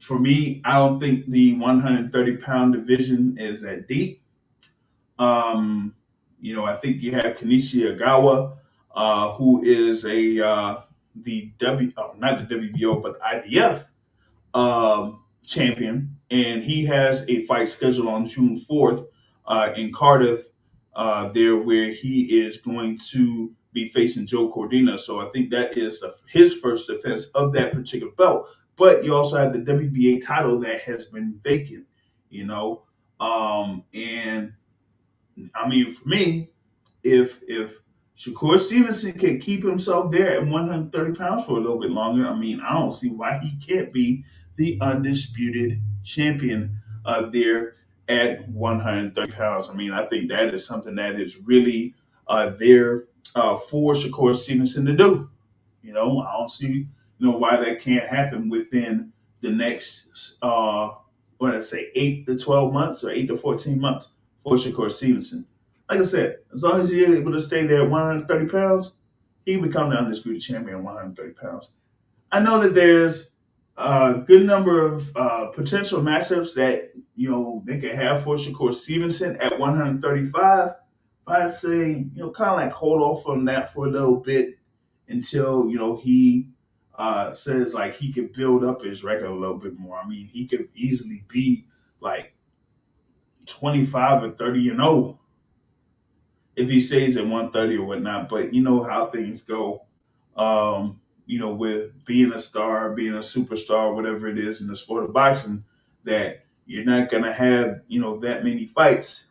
for me, I don't think the 130-pound division is that deep. Um, I think you have Kenichi Agawa, who is the not the WBO, but the IBF champion, and he has a fight scheduled on June 4th in Cardiff, there where he is going to be facing Joe Cordina. So I think that is his first defense of that particular belt. But you also have the WBA title that has been vacant, and I mean, for me, if Shakur Stevenson can keep himself there at 130 pounds for a little bit longer, I mean, I don't see why he can't be the undisputed champion there at 130 pounds. I mean, I think that is something that is really there for Shakur Stevenson to do. I don't see why that can't happen within the next what I say 8 to 12 months or 8 to 14 months for Shakur Stevenson. Like I said, as long as you're able to stay there at 130 pounds, he can become the undisputed champion at 130 pounds. I know that there's a good number of potential matchups that they could have for Shakur Stevenson at 135. I'd say kind of like hold off on that for a little bit until he says like he could build up his record a little bit more. I mean, he could easily be like 25 or 30-0 if he stays at 130 or whatnot. But you know how things go, with being a star, being a superstar, whatever it is in the sport of boxing, that you're not going to have, that many fights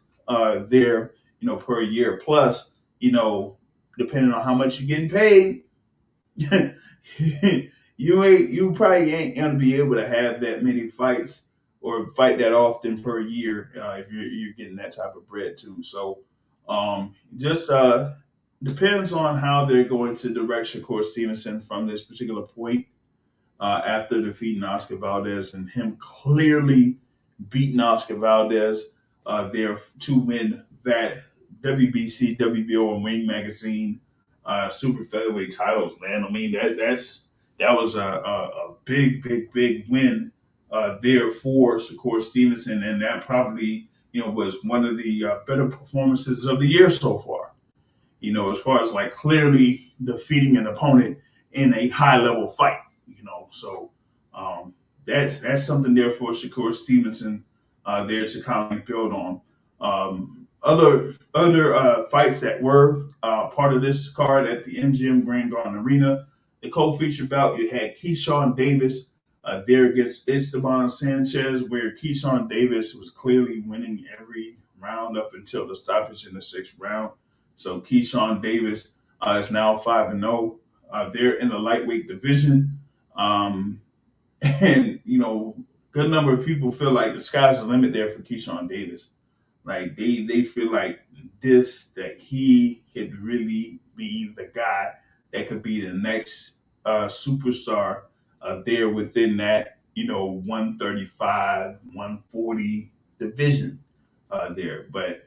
there, per year. Plus, depending on how much you're getting paid, you probably ain't gonna be able to have that many fights or fight that often per year if you're getting that type of bread too. So just depends on how they're going to direct Shakur Stevenson from this particular point after defeating Oscar Valdez and him clearly beating Oscar Valdez there to win that WBC, WBO, and Ring Magazine super featherweight titles. Man, I mean that was a big, big, big win there for Shakur Stevenson, and that probably was one of the better performances of the year so far. As far as like clearly defeating an opponent in a high level fight. So that's something there for Shakur Stevenson there to kind of build on. Other fights that were part of this card at the MGM Grand Garden Arena, the co-feature bout, you had Keyshawn Davis there against Esteban Sanchez, where Keyshawn Davis was clearly winning every round up until the stoppage in the sixth round. So Keyshawn Davis is now 5-0. They're in the lightweight division. And, good number of people feel like the sky's the limit there for Keyshawn Davis. Like they feel like that he could really be the guy that could be the next superstar there within that 135, 140 division there. But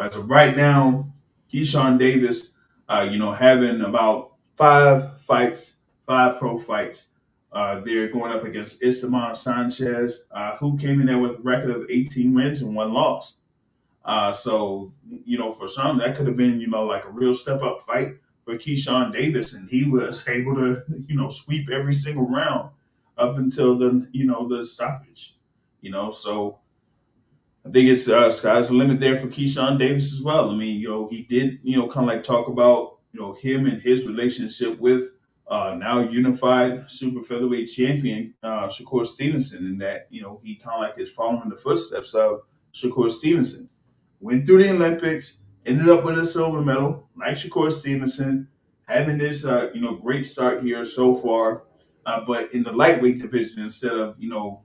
as of right now, Keyshawn Davis, having about 5 pro fights. They're going up against Esteban Sanchez, who came in there with a record of 18 wins and 1 loss. So, for some, that could have been, like a real step up fight for Keyshawn Davis. And he was able to, sweep every single round up until the stoppage, So I think it's sky's the limit there for Keyshawn Davis as well. I mean, he did, kind of like talk about, him and his relationship with now unified super featherweight champion Shakur Stevenson, and that, he kind of like is following the footsteps of Shakur Stevenson. Went through the Olympics, ended up with a silver medal, like Shakur Stevenson, having this great start here so far but in the lightweight division instead of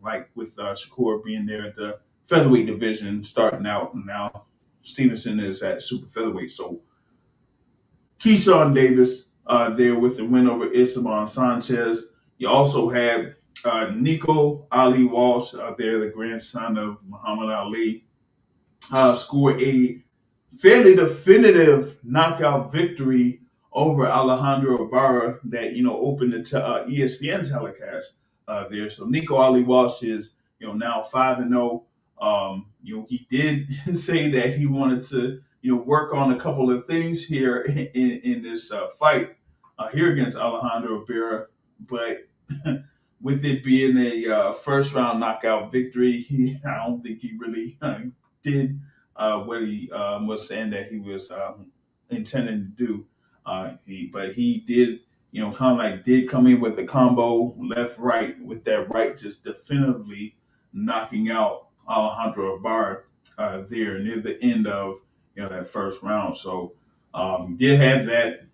like with Shakur being there at the featherweight division starting out, and now Stevenson is at super featherweight. So Keyshawn Davis there with the win over Esteban Sanchez. You also had Nico Ali Walsh there, the grandson of Muhammad Ali, scored a fairly definitive knockout victory over Alejandro Ibarra that opened the ESPN telecast there. So Nico Ali Walsh is now 5-0. He did say that he wanted to work on a couple of things here in this fight here against Alejandro Ibarra, but with it being a first round knockout victory, I don't think he really did what he was saying that he was intending to do. But he did, kind of like did come in with the combo left right with that right, just definitively knocking out Alejandro Ibarra there near the end of that first round. So did have that,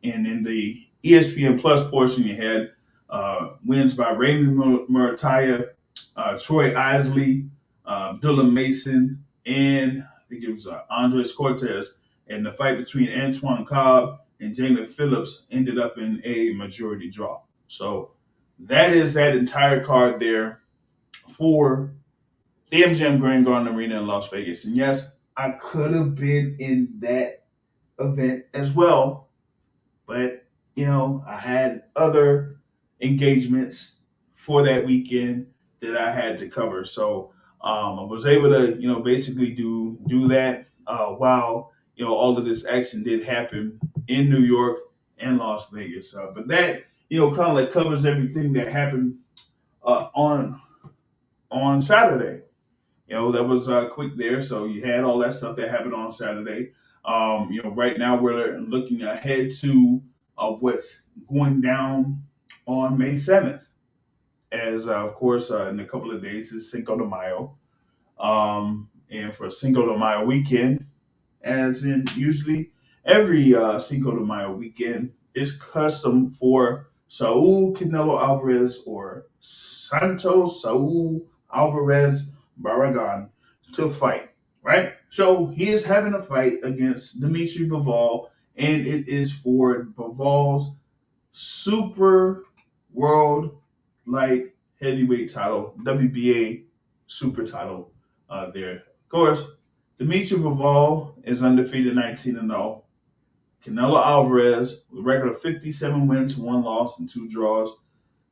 and in the ESPN Plus portion, you had wins by Raymond Murataya, Troy Isley, Abdullah Mason, and I think it was Andres Cortez. And the fight between Antoine Cobb and Jalen Phillips ended up in a majority draw. So that is that entire card there for the MGM Grand Garden Arena in Las Vegas. And yes, I could have been in that event as well, but I had other engagements for that weekend that I had to cover. So I was able to, basically do that while all of this action did happen in New York and Las Vegas. But that kind of like covers everything that happened on Saturday. That was quick there. So you had all that stuff that happened on Saturday. Right now we're looking ahead to what's going down on May 7th. As of course, in a couple of days is Cinco de Mayo. And for Cinco de Mayo weekend, as in usually every Cinco de Mayo weekend, is custom for Saul Canelo Alvarez or Santos Saul Alvarez Barragan to fight, right? So he is having a fight against Dimitri Bivol, and it is for Bivol's Super World Light Heavyweight title, WBA Super title there. Of course, Dimitri Bivol is undefeated 19-0. Canelo Alvarez with a record of 57 wins, 1 loss, and 2 draws.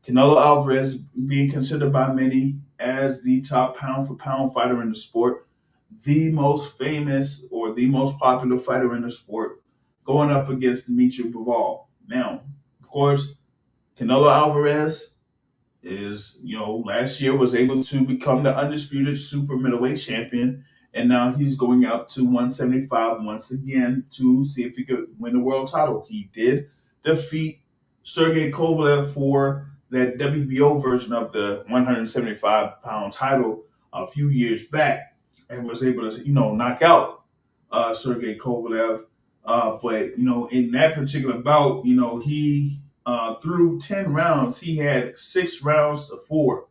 Canelo Alvarez being considered by many as the top pound-for-pound fighter in the sport, the most famous or the most popular fighter in the sport, going up against Dimitri Bivol. Now, of course, Canelo Alvarez is, last year was able to become the undisputed super middleweight champion, and now he's going up to 175 once again to see if he could win the world title. He did defeat Sergey Kovalev for that WBO version of the 175-pound title a few years back, and was able to, knock out Sergey Kovalev. But in that particular bout, he through 10 rounds, he had 6 rounds to 4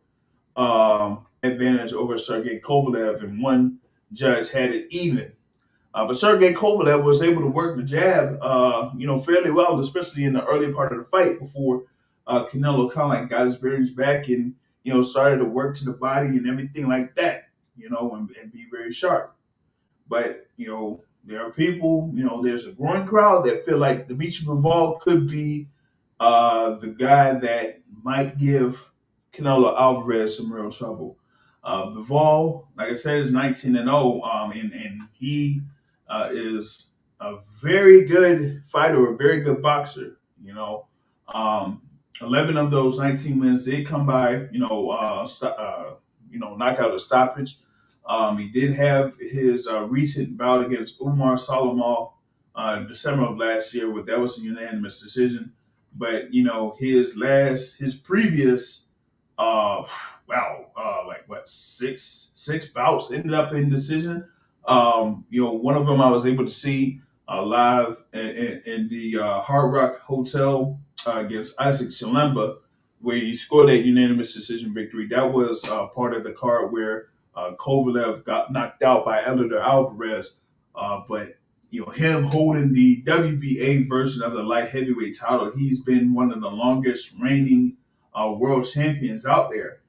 advantage over Sergey Kovalev, and one judge had it even. But Sergey Kovalev was able to work the jab, fairly well, especially in the early part of the fight before Canelo kind of like got his bearings back and, started to work to the body and everything like that, and be very sharp. But, there are people, there's a growing crowd that feel like Dimitri Bivol could be the guy that might give Canelo Alvarez some real trouble. Bivol, like I said, is 19-0, and he is a very good fighter, a very good boxer. 11 of those 19 wins did come by, knockout or stoppage. He did have his recent bout against Umar Salamov December of last year, but that was a unanimous decision. But his previous six bouts ended up in decision. One of them I was able to see live in the Hard Rock Hotel against Isaac Shalemba. where he scored that unanimous decision victory. That was part of the card where Kovalev got knocked out by Eleider Alvarez. But him holding the WBA version of the light heavyweight title, he's been one of the longest reigning world champions out there.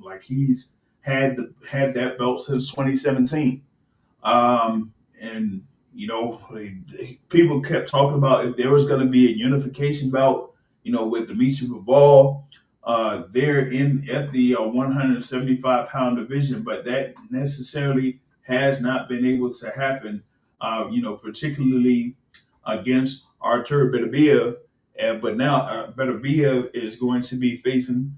Like he's had that belt since 2017. And people kept talking about if there was going to be a unification bout, with Dimitri-Bivol, there at the 175-pound division, but that necessarily has not been able to happen. Particularly against Artur Beterbiev, but now Beterbiev is going to be facing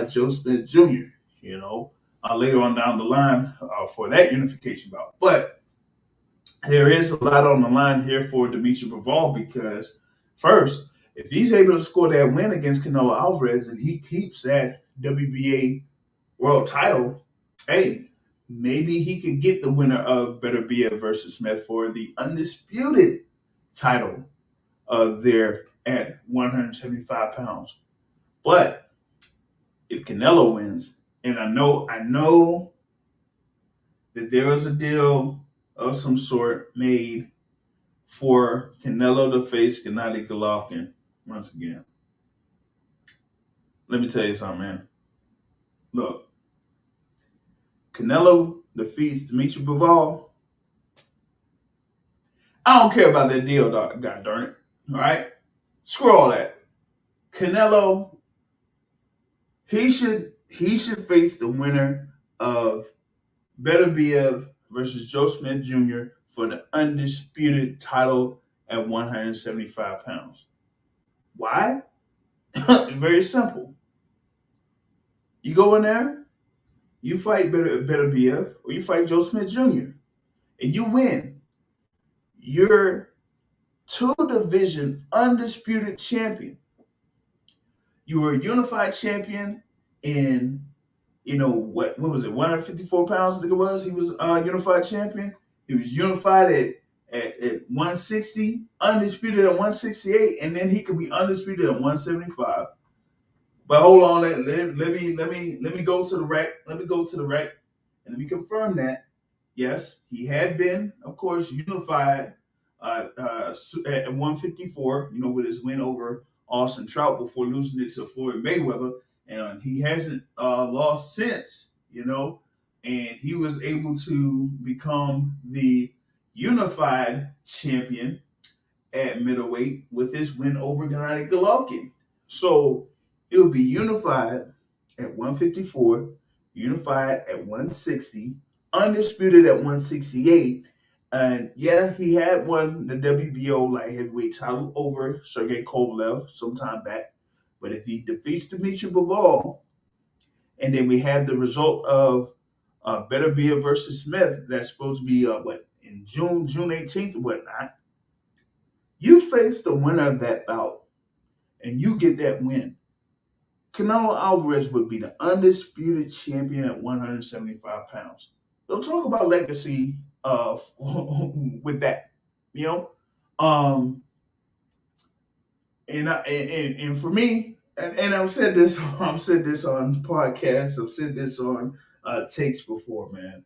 Joe Smith Jr. Later on down the line for that unification bout, but there is a lot on the line here for Dimitri-Bivol because first, if he's able to score that win against Canelo Alvarez and he keeps that WBA world title, hey, maybe he could get the winner of Beterbiev versus Smith for the undisputed title there at 175 pounds. But if Canelo wins, and I know that there was a deal of some sort made for Canelo to face Gennady Golovkin once again. Let me tell you something, man. Look, Canelo defeats Dimitri-Bivol. I don't care about that deal, dog. God darn it. All right? Screw all that. Canelo, he should face the winner of Beterbiev versus Joe Smith Jr. for the undisputed title at 175 pounds. Why? Very simple. You go in there, you fight Beterbiev, or you fight Joe Smith Jr., and you win. You're two-division undisputed champion. You were a unified champion in, what was it, 154 pounds, I think it was. He was unified champion. He was unified at 160, undisputed at 168, and then he could be undisputed at 175. But hold on, let me go to the rack. Let me go to the rack and let me confirm that. Yes, he had been, of course, unified at 154, with his win over Austin Trout before losing it to Floyd Mayweather. And he hasn't lost since, and he was able to become the unified champion at middleweight with his win over Gennady Golovkin. So it would be unified at 154, unified at 160, undisputed at 168. And yeah, he had won the WBO light heavyweight title over Sergey Kovalev some time back. But if he defeats Dimitri-Bivol, and then we have the result of Beterbiev versus Smith, that's supposed to be in June 18th or whatnot, you face the winner of that bout, and you get that win. Canelo Alvarez would be the undisputed champion at 175 pounds. Don't talk about legacy with that, And for me, and I've said this on podcasts, I've said this on takes before, man.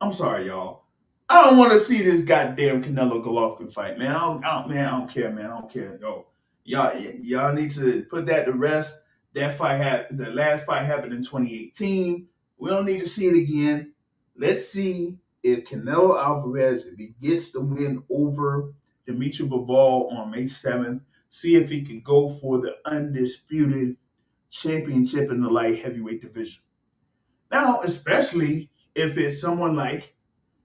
I'm sorry, y'all. I don't want to see this goddamn Canelo Golovkin fight, man. I don't care, man. I don't care. Yo, y'all need to put that to rest. That fight happened. The last fight happened in 2018. We don't need to see it again. Let's see if Canelo Alvarez, if he gets the win over Dimitri-Bivol on May 7th, see if he can go for the undisputed championship in the light heavyweight division. Now, especially if it's someone like,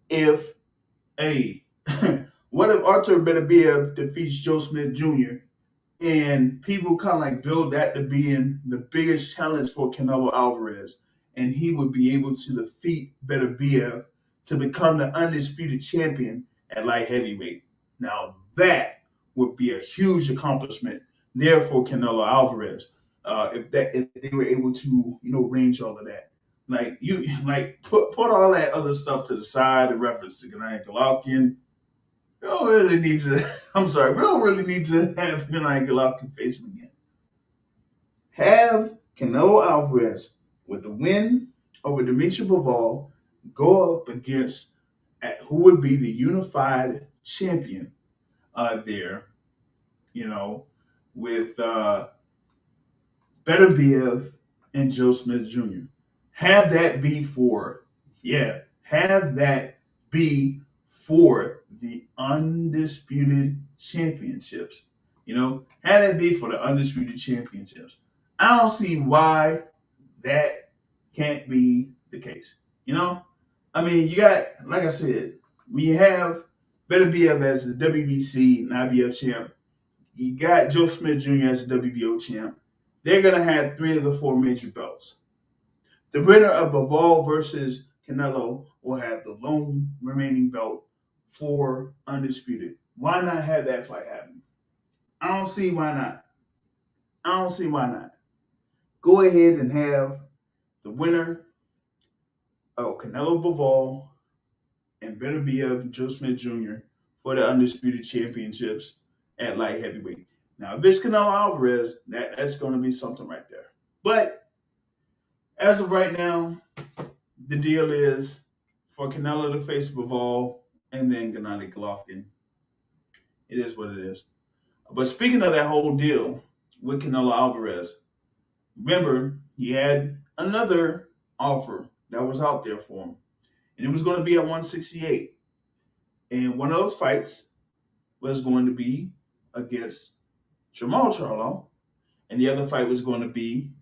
what if Artur Beterbiev defeats Joe Smith Jr. and people kind of like build that to being the biggest challenge for Canelo Alvarez, and he would be able to defeat Beterbiev to become the undisputed champion at light heavyweight. Now that would be a huge accomplishment there for Canelo Alvarez if they were able to arrange all of that. Put all that other stuff to the side in reference to Gennady Golovkin. We don't really need to have Gennady Golovkin face him again. have Canelo Alvarez with the win over Dimitri Bivol go up against who would be the unified champion there, you know, with Beterbiev and Joe Smith Jr. Have that be have that be for the undisputed championships. Have that be for the undisputed championships. I don't see why that can't be the case. I mean, you got, like I said, we have Beterbiev as the WBC and IBF champ. You got Joe Smith Jr. as the WBO champ. They're going to have 3 of the 4 major belts. The winner of Bivol versus Canelo will have the lone remaining belt for undisputed. Why not have that fight happen? I don't see why not. Go ahead and have the winner of Canelo Bivol and Beterbiev Joe Smith Jr. for the undisputed championships at light heavyweight. Now, if it's Canelo Alvarez, that's going to be something right there. But as of right now, the deal is for Canelo to face Bivol and then Gennady Golovkin. It is what it is. But speaking of that whole deal with Canelo Alvarez, remember, he had another offer that was out there for him. And it was going to be at 168. And one of those fights was going to be against Jamal Charlo. And the other fight was going to be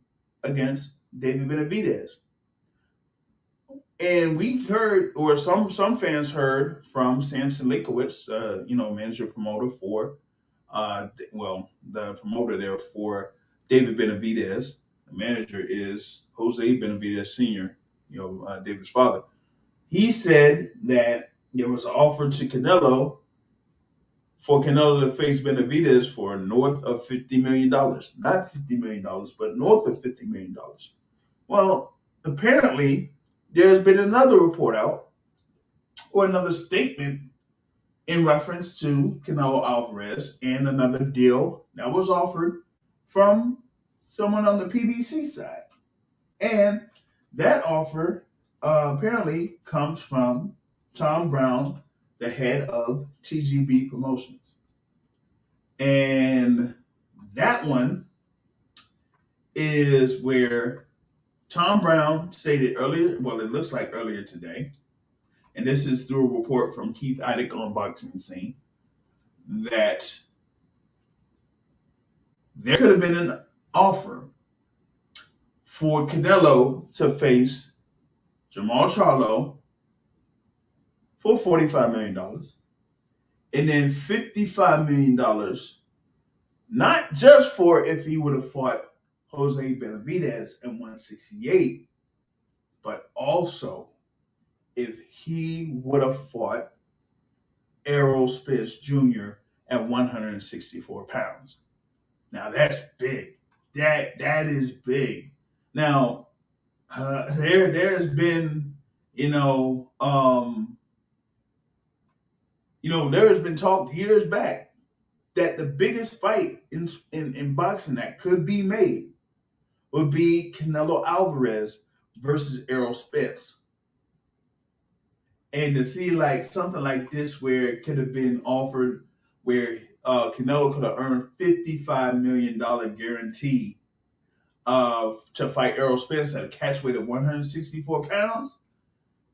against David Benavidez. And we heard, or some fans heard from Samson Lakowitz, manager promoter for, the promoter there for David Benavidez. The manager is Jose Benavidez Sr., David's father. He said that there was an offer to Canelo for Canelo to face Benavidez for north of $50 million. Not $50 million, but north of $50 million. Well, apparently, there's been another report out or another statement in reference to Canelo Alvarez and another deal that was offered from someone on the PBC side. And that offer apparently comes from Tom Brown, the head of TGB Promotions. And that one is where Tom Brown stated earlier, well, it looks like earlier today, and this is through a report from Keith Idec on Boxing Scene, that there could have been an offer for Canelo to face Jamal Charlo for $45 million, and then $55 million, not just for if he would have fought Jose Benavidez at 168, but also if he would have fought Errol Spence Jr. at 164 pounds. Now that's big. That is big. Now there's been there's been talk years back that the biggest fight in boxing that could be made would be Canelo Alvarez versus Errol Spence. And to see like something like this where it could have been offered where Canelo could have earned $55 million guarantee to fight Errol Spence at a catch weight of 164 pounds,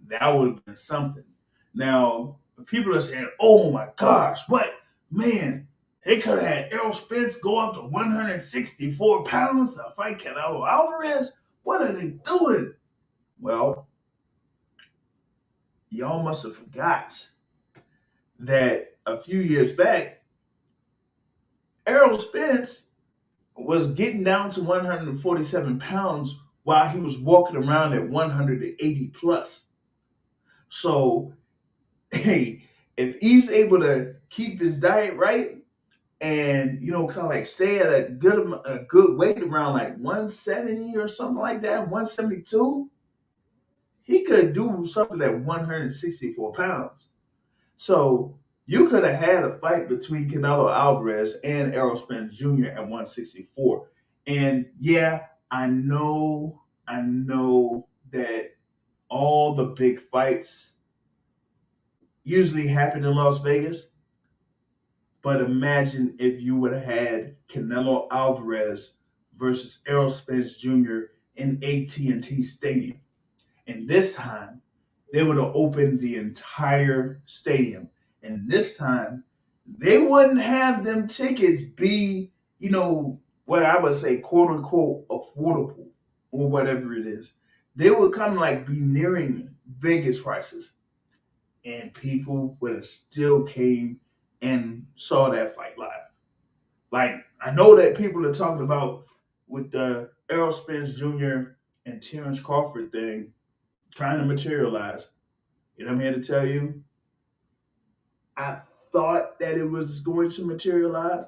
that would have been something. Now, people are saying, oh my gosh, what? Man, they could have had Errol Spence go up to 164 pounds to fight Canelo Alvarez? What are they doing? Well, y'all must have forgot that a few years back, Errol Spence was getting down to 147 pounds while he was walking around at 180 plus. So, hey, if he's able to keep his diet right and, kind of like stay at a good weight around like 170 or something like that, 172, he could do something at 164 pounds. So you could have had a fight between Canelo Alvarez and Errol Spence Jr. at 164. And yeah, I know that all the big fights usually happen in Las Vegas. But imagine if you would have had Canelo Alvarez versus Errol Spence Jr. in AT&T Stadium. And this time, they would have opened the entire stadium. And this time, they wouldn't have them tickets be, what I would say, quote unquote, affordable or whatever it is. They would kind of like be nearing Vegas prices. And people would have still came and saw that fight live. Like, I know that people are talking about with the Errol Spence Jr. and Terrence Crawford thing trying to materialize. And I'm here to tell you, I thought that it was going to materialize,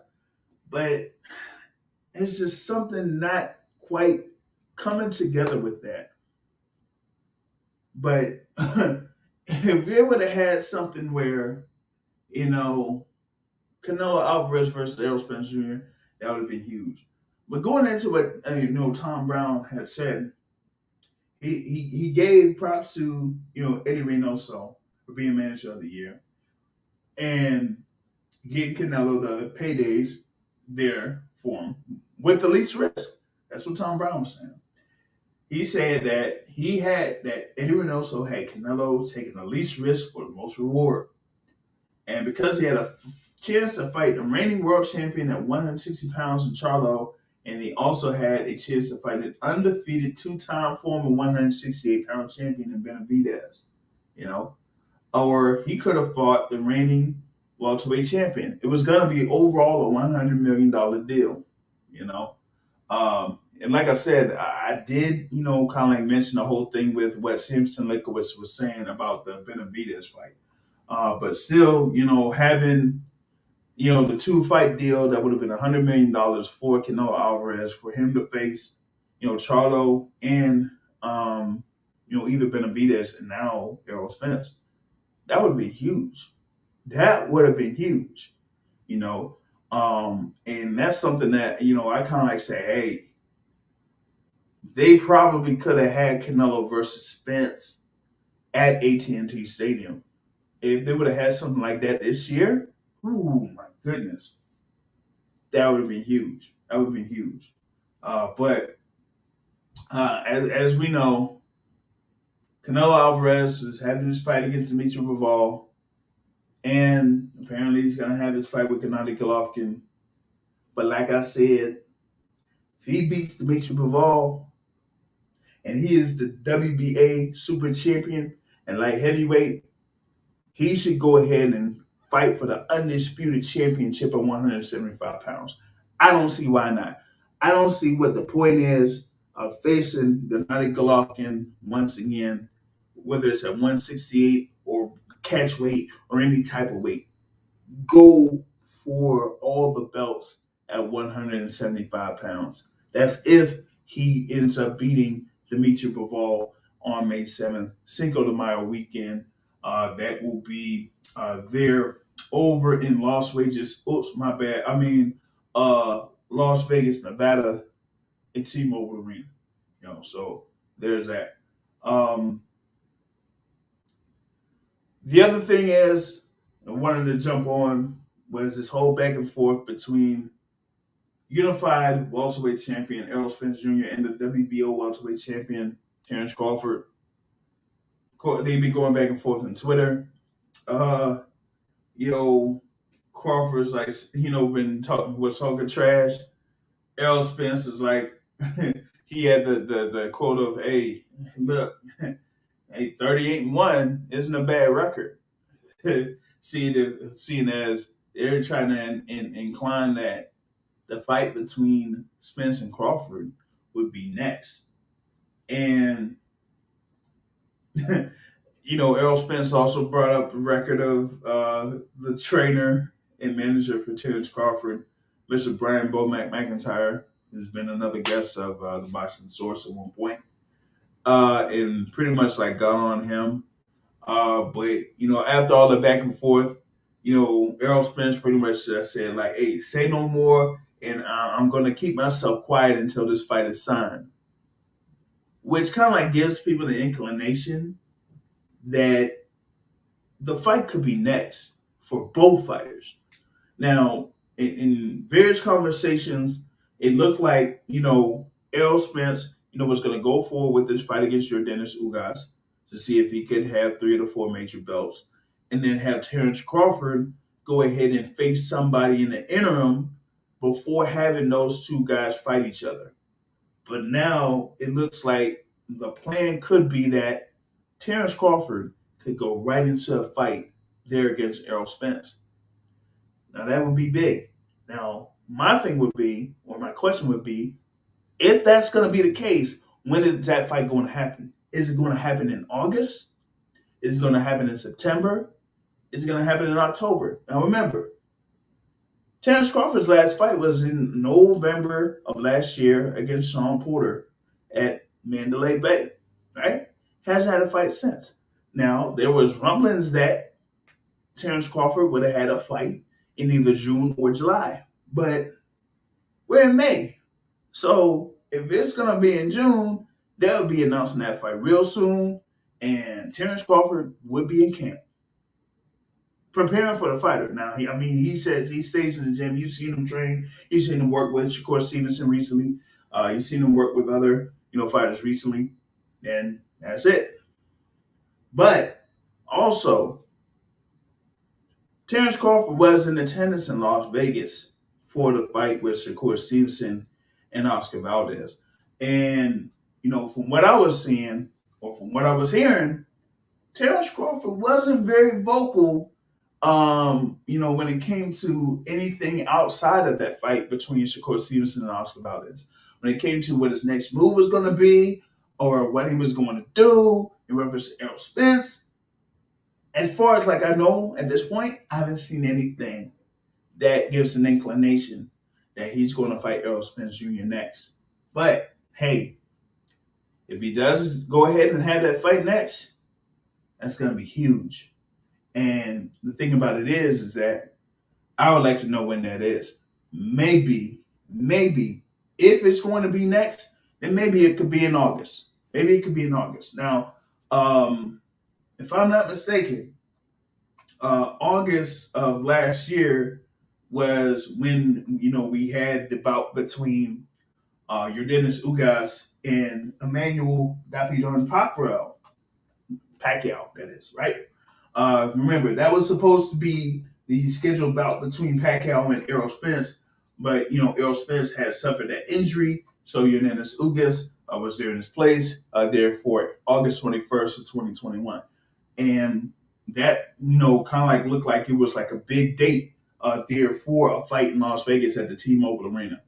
but it's just something not quite coming together with that. But if it would have had something where, Canelo Alvarez versus Errol Spence Jr., that would have been huge. But going into what Tom Brown had said, he gave props to Eddie Reynoso for being manager of the year and getting Canelo the paydays there for him with the least risk. That's what Tom Brown was saying. He said that Eddie Reynoso had Canelo taking the least risk for the most reward. And because he had a chance to fight the reigning world champion at 160 pounds in Charlo, and he also had a chance to fight an undefeated two-time former 168-pound champion in Benavidez, or he could have fought the reigning welterweight champion. It was going to be overall a $100 million deal, And like I said, I did, kind of like mention the whole thing with what Simpson Likowitz was saying about the Benavidez fight. But still, having, the two-fight deal that would have been $100 million for Canelo Alvarez, for him to face, Charlo and, either Benavidez and now Errol Spence, that would be huge. That would have been huge, and that's something that, I kind of like say, hey, they probably could have had Canelo versus Spence at AT&T Stadium. If they would have had something like that this year, oh my goodness, that would have been huge. That would have been huge. But as we know, Canelo Alvarez is having his fight against Dezurn-Cederoos, and apparently he's going to have his fight with Gennady Golovkin. But like I said, if he beats Dezurn-Cederoos, and he is the WBA super champion and light heavyweight, he should go ahead and fight for the undisputed championship at 175 pounds. I don't see why not. I don't see what the point is of facing Gennady Golovkin once again, whether it's at 168 or catch weight or any type of weight. Go for all the belts at 175 pounds. That's if he ends up beating Dezurn-Cederoos on May 7th, Cinco de Mayo weekend. That will be there over in Las Vegas. Oops, my bad. Las Vegas, Nevada, at T-Mobile Arena. So there's that. The other thing is, I wanted to jump on was this whole back and forth between unified welterweight champion Errol Spence Jr. and the WBO welterweight champion Terrence Crawford. They've been going back and forth on Twitter. Crawford's like, was talking trash. Errol Spence is like, he had the quote of, hey, look, hey, 38-1 isn't a bad record. Seeing as they're trying to incline that the fight between Spence and Crawford would be next. And, Errol Spence also brought up the record of the trainer and manager for Terrence Crawford, Mr. Brian Bomac McIntyre, who's been another guest of the Boxing Source at one point, and pretty much like got on him. But after all the back and forth, Errol Spence pretty much said like, "Hey, say no more. and I'm going to keep myself quiet until this fight is signed, which kind of like gives people the inclination that the fight could be next for both fighters. Now, in various conversations, it looked like, Errol Spence, was going to go forward with this fight against Yordenis to see if he could have 3 of the 4 major belts, and then have Terrence Crawford go ahead and face somebody in the interim before having those two guys fight each other. But now it looks like the plan could be that Terrence Crawford could go right into a fight there against Errol Spence. Now that would be big. Now, my thing would be, or my question would be, if that's going to be the case, when is that fight going to happen? Is it going to happen in August? Is it going to happen in September? Is it going to happen in October? Now remember, Terrence Crawford's last fight was in November of last year against Sean Porter at Mandalay Bay, right? Hasn't had a fight since. Now, there was rumblings that Terrence Crawford would have had a fight in either June or July, but we're in May. So if it's going to be in June, they'll be announcing that fight real soon, and Terrence Crawford would be in camp, preparing for the fighter. Now, he says he stays in the gym. You've seen him train. You've seen him work with Shakur Stevenson recently. You've seen him work with other, fighters recently, and that's it. But also, Terrence Crawford was in attendance in Las Vegas for the fight with Shakur Stevenson and Oscar Valdez. And, from what I was seeing or from what I was hearing, Terrence Crawford wasn't very vocal, when it came to anything outside of that fight between Shakur Stevenson and Oscar Valdez. When it came to what his next move was going to be or what he was going to do in reference to Errol Spence, as far as I know at this point, I haven't seen anything that gives an inclination that he's going to fight Errol Spence Jr. next. But hey, if he does go ahead and have that fight next, that's going to be huge. And the thing about it is that I would like to know when that is. Maybe, if it's going to be next, then maybe it could be in August. Now, if I'm not mistaken, August of last year was when we had the bout between Yordenis and Emmanuel Pacquiao. That is right. Remember, that was supposed to be the scheduled bout between Pacquiao and Errol Spence, but Errol Spence had suffered that injury, so Yordenis was there in his place there for August 21st of 2021, and that kind of looked like it was a big date there for a fight in Las Vegas at the T-Mobile Arena.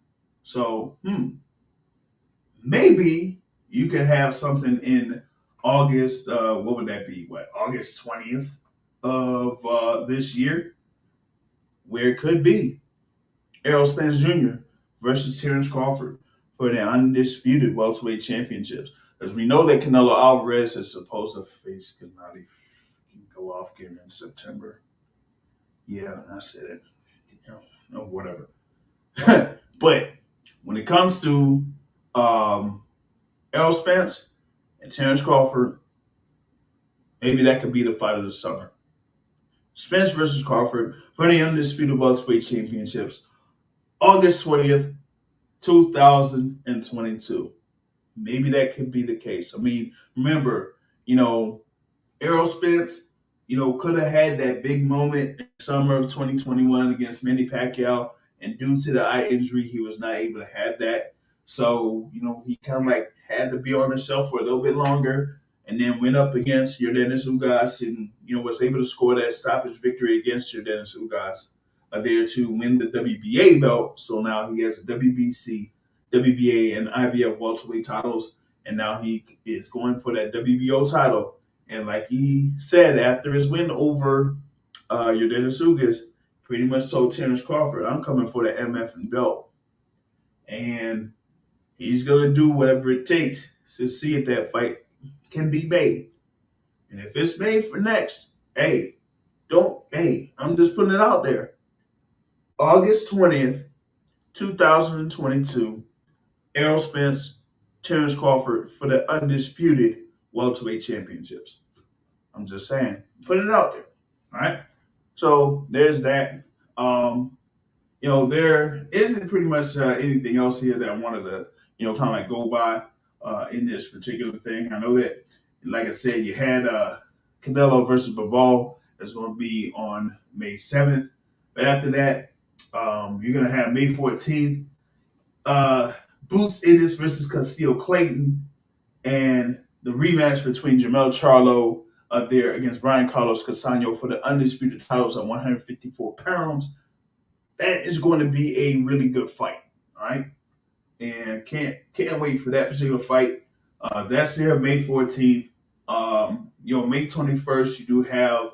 So maybe you could have something in August. What would that be? August 20th of this year, where it could be Errol Spence Jr. versus Terrence Crawford for the undisputed welterweight championships. Because we know that Canelo Alvarez is supposed to face Gennady Golovkin in September. Yeah, I said it. Whatever. But when it comes to Errol Spence and Terrence Crawford, maybe that could be the fight of the summer. Spence versus Crawford for the undisputed welterweight championships, August 20th, 2022. Maybe that could be the case. Remember, Errol Spence, could have had that big moment in summer of 2021 against Manny Pacquiao, and due to the eye injury, he was not able to have that. So, he kind of had to be on the shelf for a little bit longer, and then went up against Yordenis and, was able to score that stoppage victory against Yordenis there to win the WBA belt. So now he has a WBC, WBA, and IBF welterweight titles, and now he is going for that WBO title. And like he said after his win over Yordenis, pretty much told Terrence Crawford, I'm coming for the MF and belt. And he's going to do whatever it takes to see if that fight can be made. And if it's made for next, I'm just putting it out there. August 20th, 2022, Errol Spence, Terrence Crawford for the undisputed welterweight championships. I'm just saying, putting it out there. All right. So there's that. There isn't pretty much anything else here that I wanted to, kind of like go by in this particular thing. I know that, like I said, you had Canelo versus Bivol that's going to be on May 7th. But after that, you're going to have May 14th, Boots Ennis versus Castillo Clayton, and the rematch between Jamel Charlo there against Brian Carlos Casano for the undisputed titles at 154 pounds. That is going to be a really good fight, all right? And can't wait for that particular fight. That's there May 14th. May 21st, you do have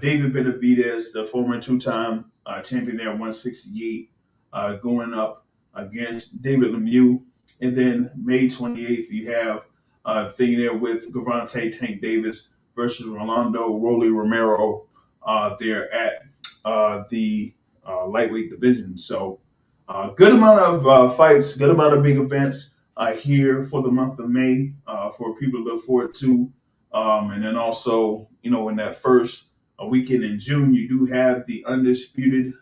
David Benavidez, the former two-time champion there at 168, going up against David Lemieux. And then May 28th, you have a thing there with Gervonta Tank Davis versus Rolando Rolly Romero there at the lightweight division. So good amount of fights, good amount of big events here for the month of May for people to look forward to. And then also, in that first weekend in June, you do have the undisputed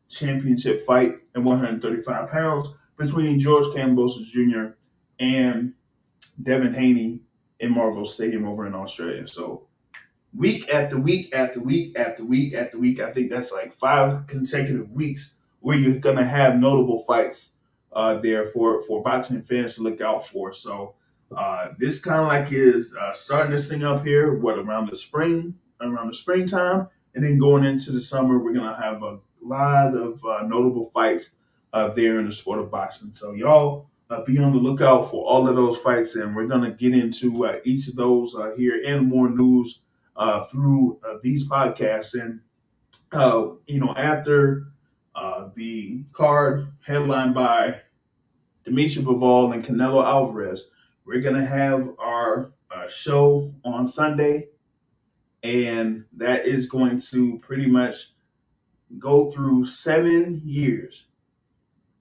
championship fight at 135 pounds between George Kambosos Jr. and Devin Haney in Marvel Stadium over in Australia. So week after week after week after week after week, I think that's like 5 consecutive weeks where you're going to have notable fights there for boxing fans to look out for. So this kind of like is starting this thing up here, around the springtime, and then going into the summer, we're going to have a lot of notable fights there in the sport of boxing. So y'all be on the lookout for all of those fights, and we're going to get into each of those here and more news through these podcasts. And, after the card headlined by Dimitri Bivol and Canelo Alvarez, we're going to have our show on Sunday, and that is going to pretty much go through 7 years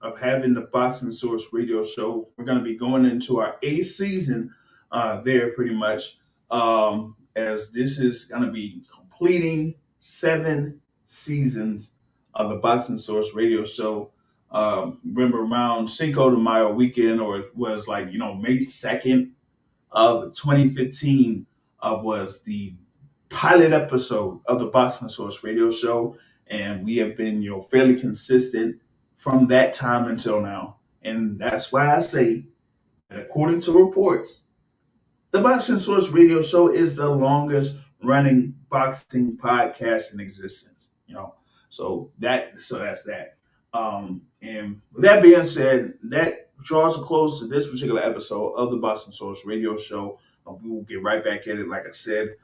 of having the Boxing Source radio show. We're going to be going into our 8th season there pretty much, as this is going to be completing 7 seasons of the Boxing Source radio show. Remember around Cinco de Mayo weekend, or it was like, May 2nd of 2015 was the pilot episode of the Boxing Source radio show. And we have been, fairly consistent from that time until now. And that's why I say that according to reports, the Boxing Source radio show is the longest running boxing podcast in existence. So that's that. And with that being said, that draws a close to this particular episode of the Boxing Source radio show. We will get right back at it, like I said,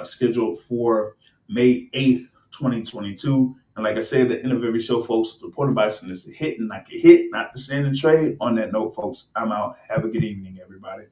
scheduled for May 8th, 2022. And like I said at the end of every show, folks, the important boxing is to hit and not get hit, not to stand and trade. On that note, folks, I'm out. Have a good evening, everybody.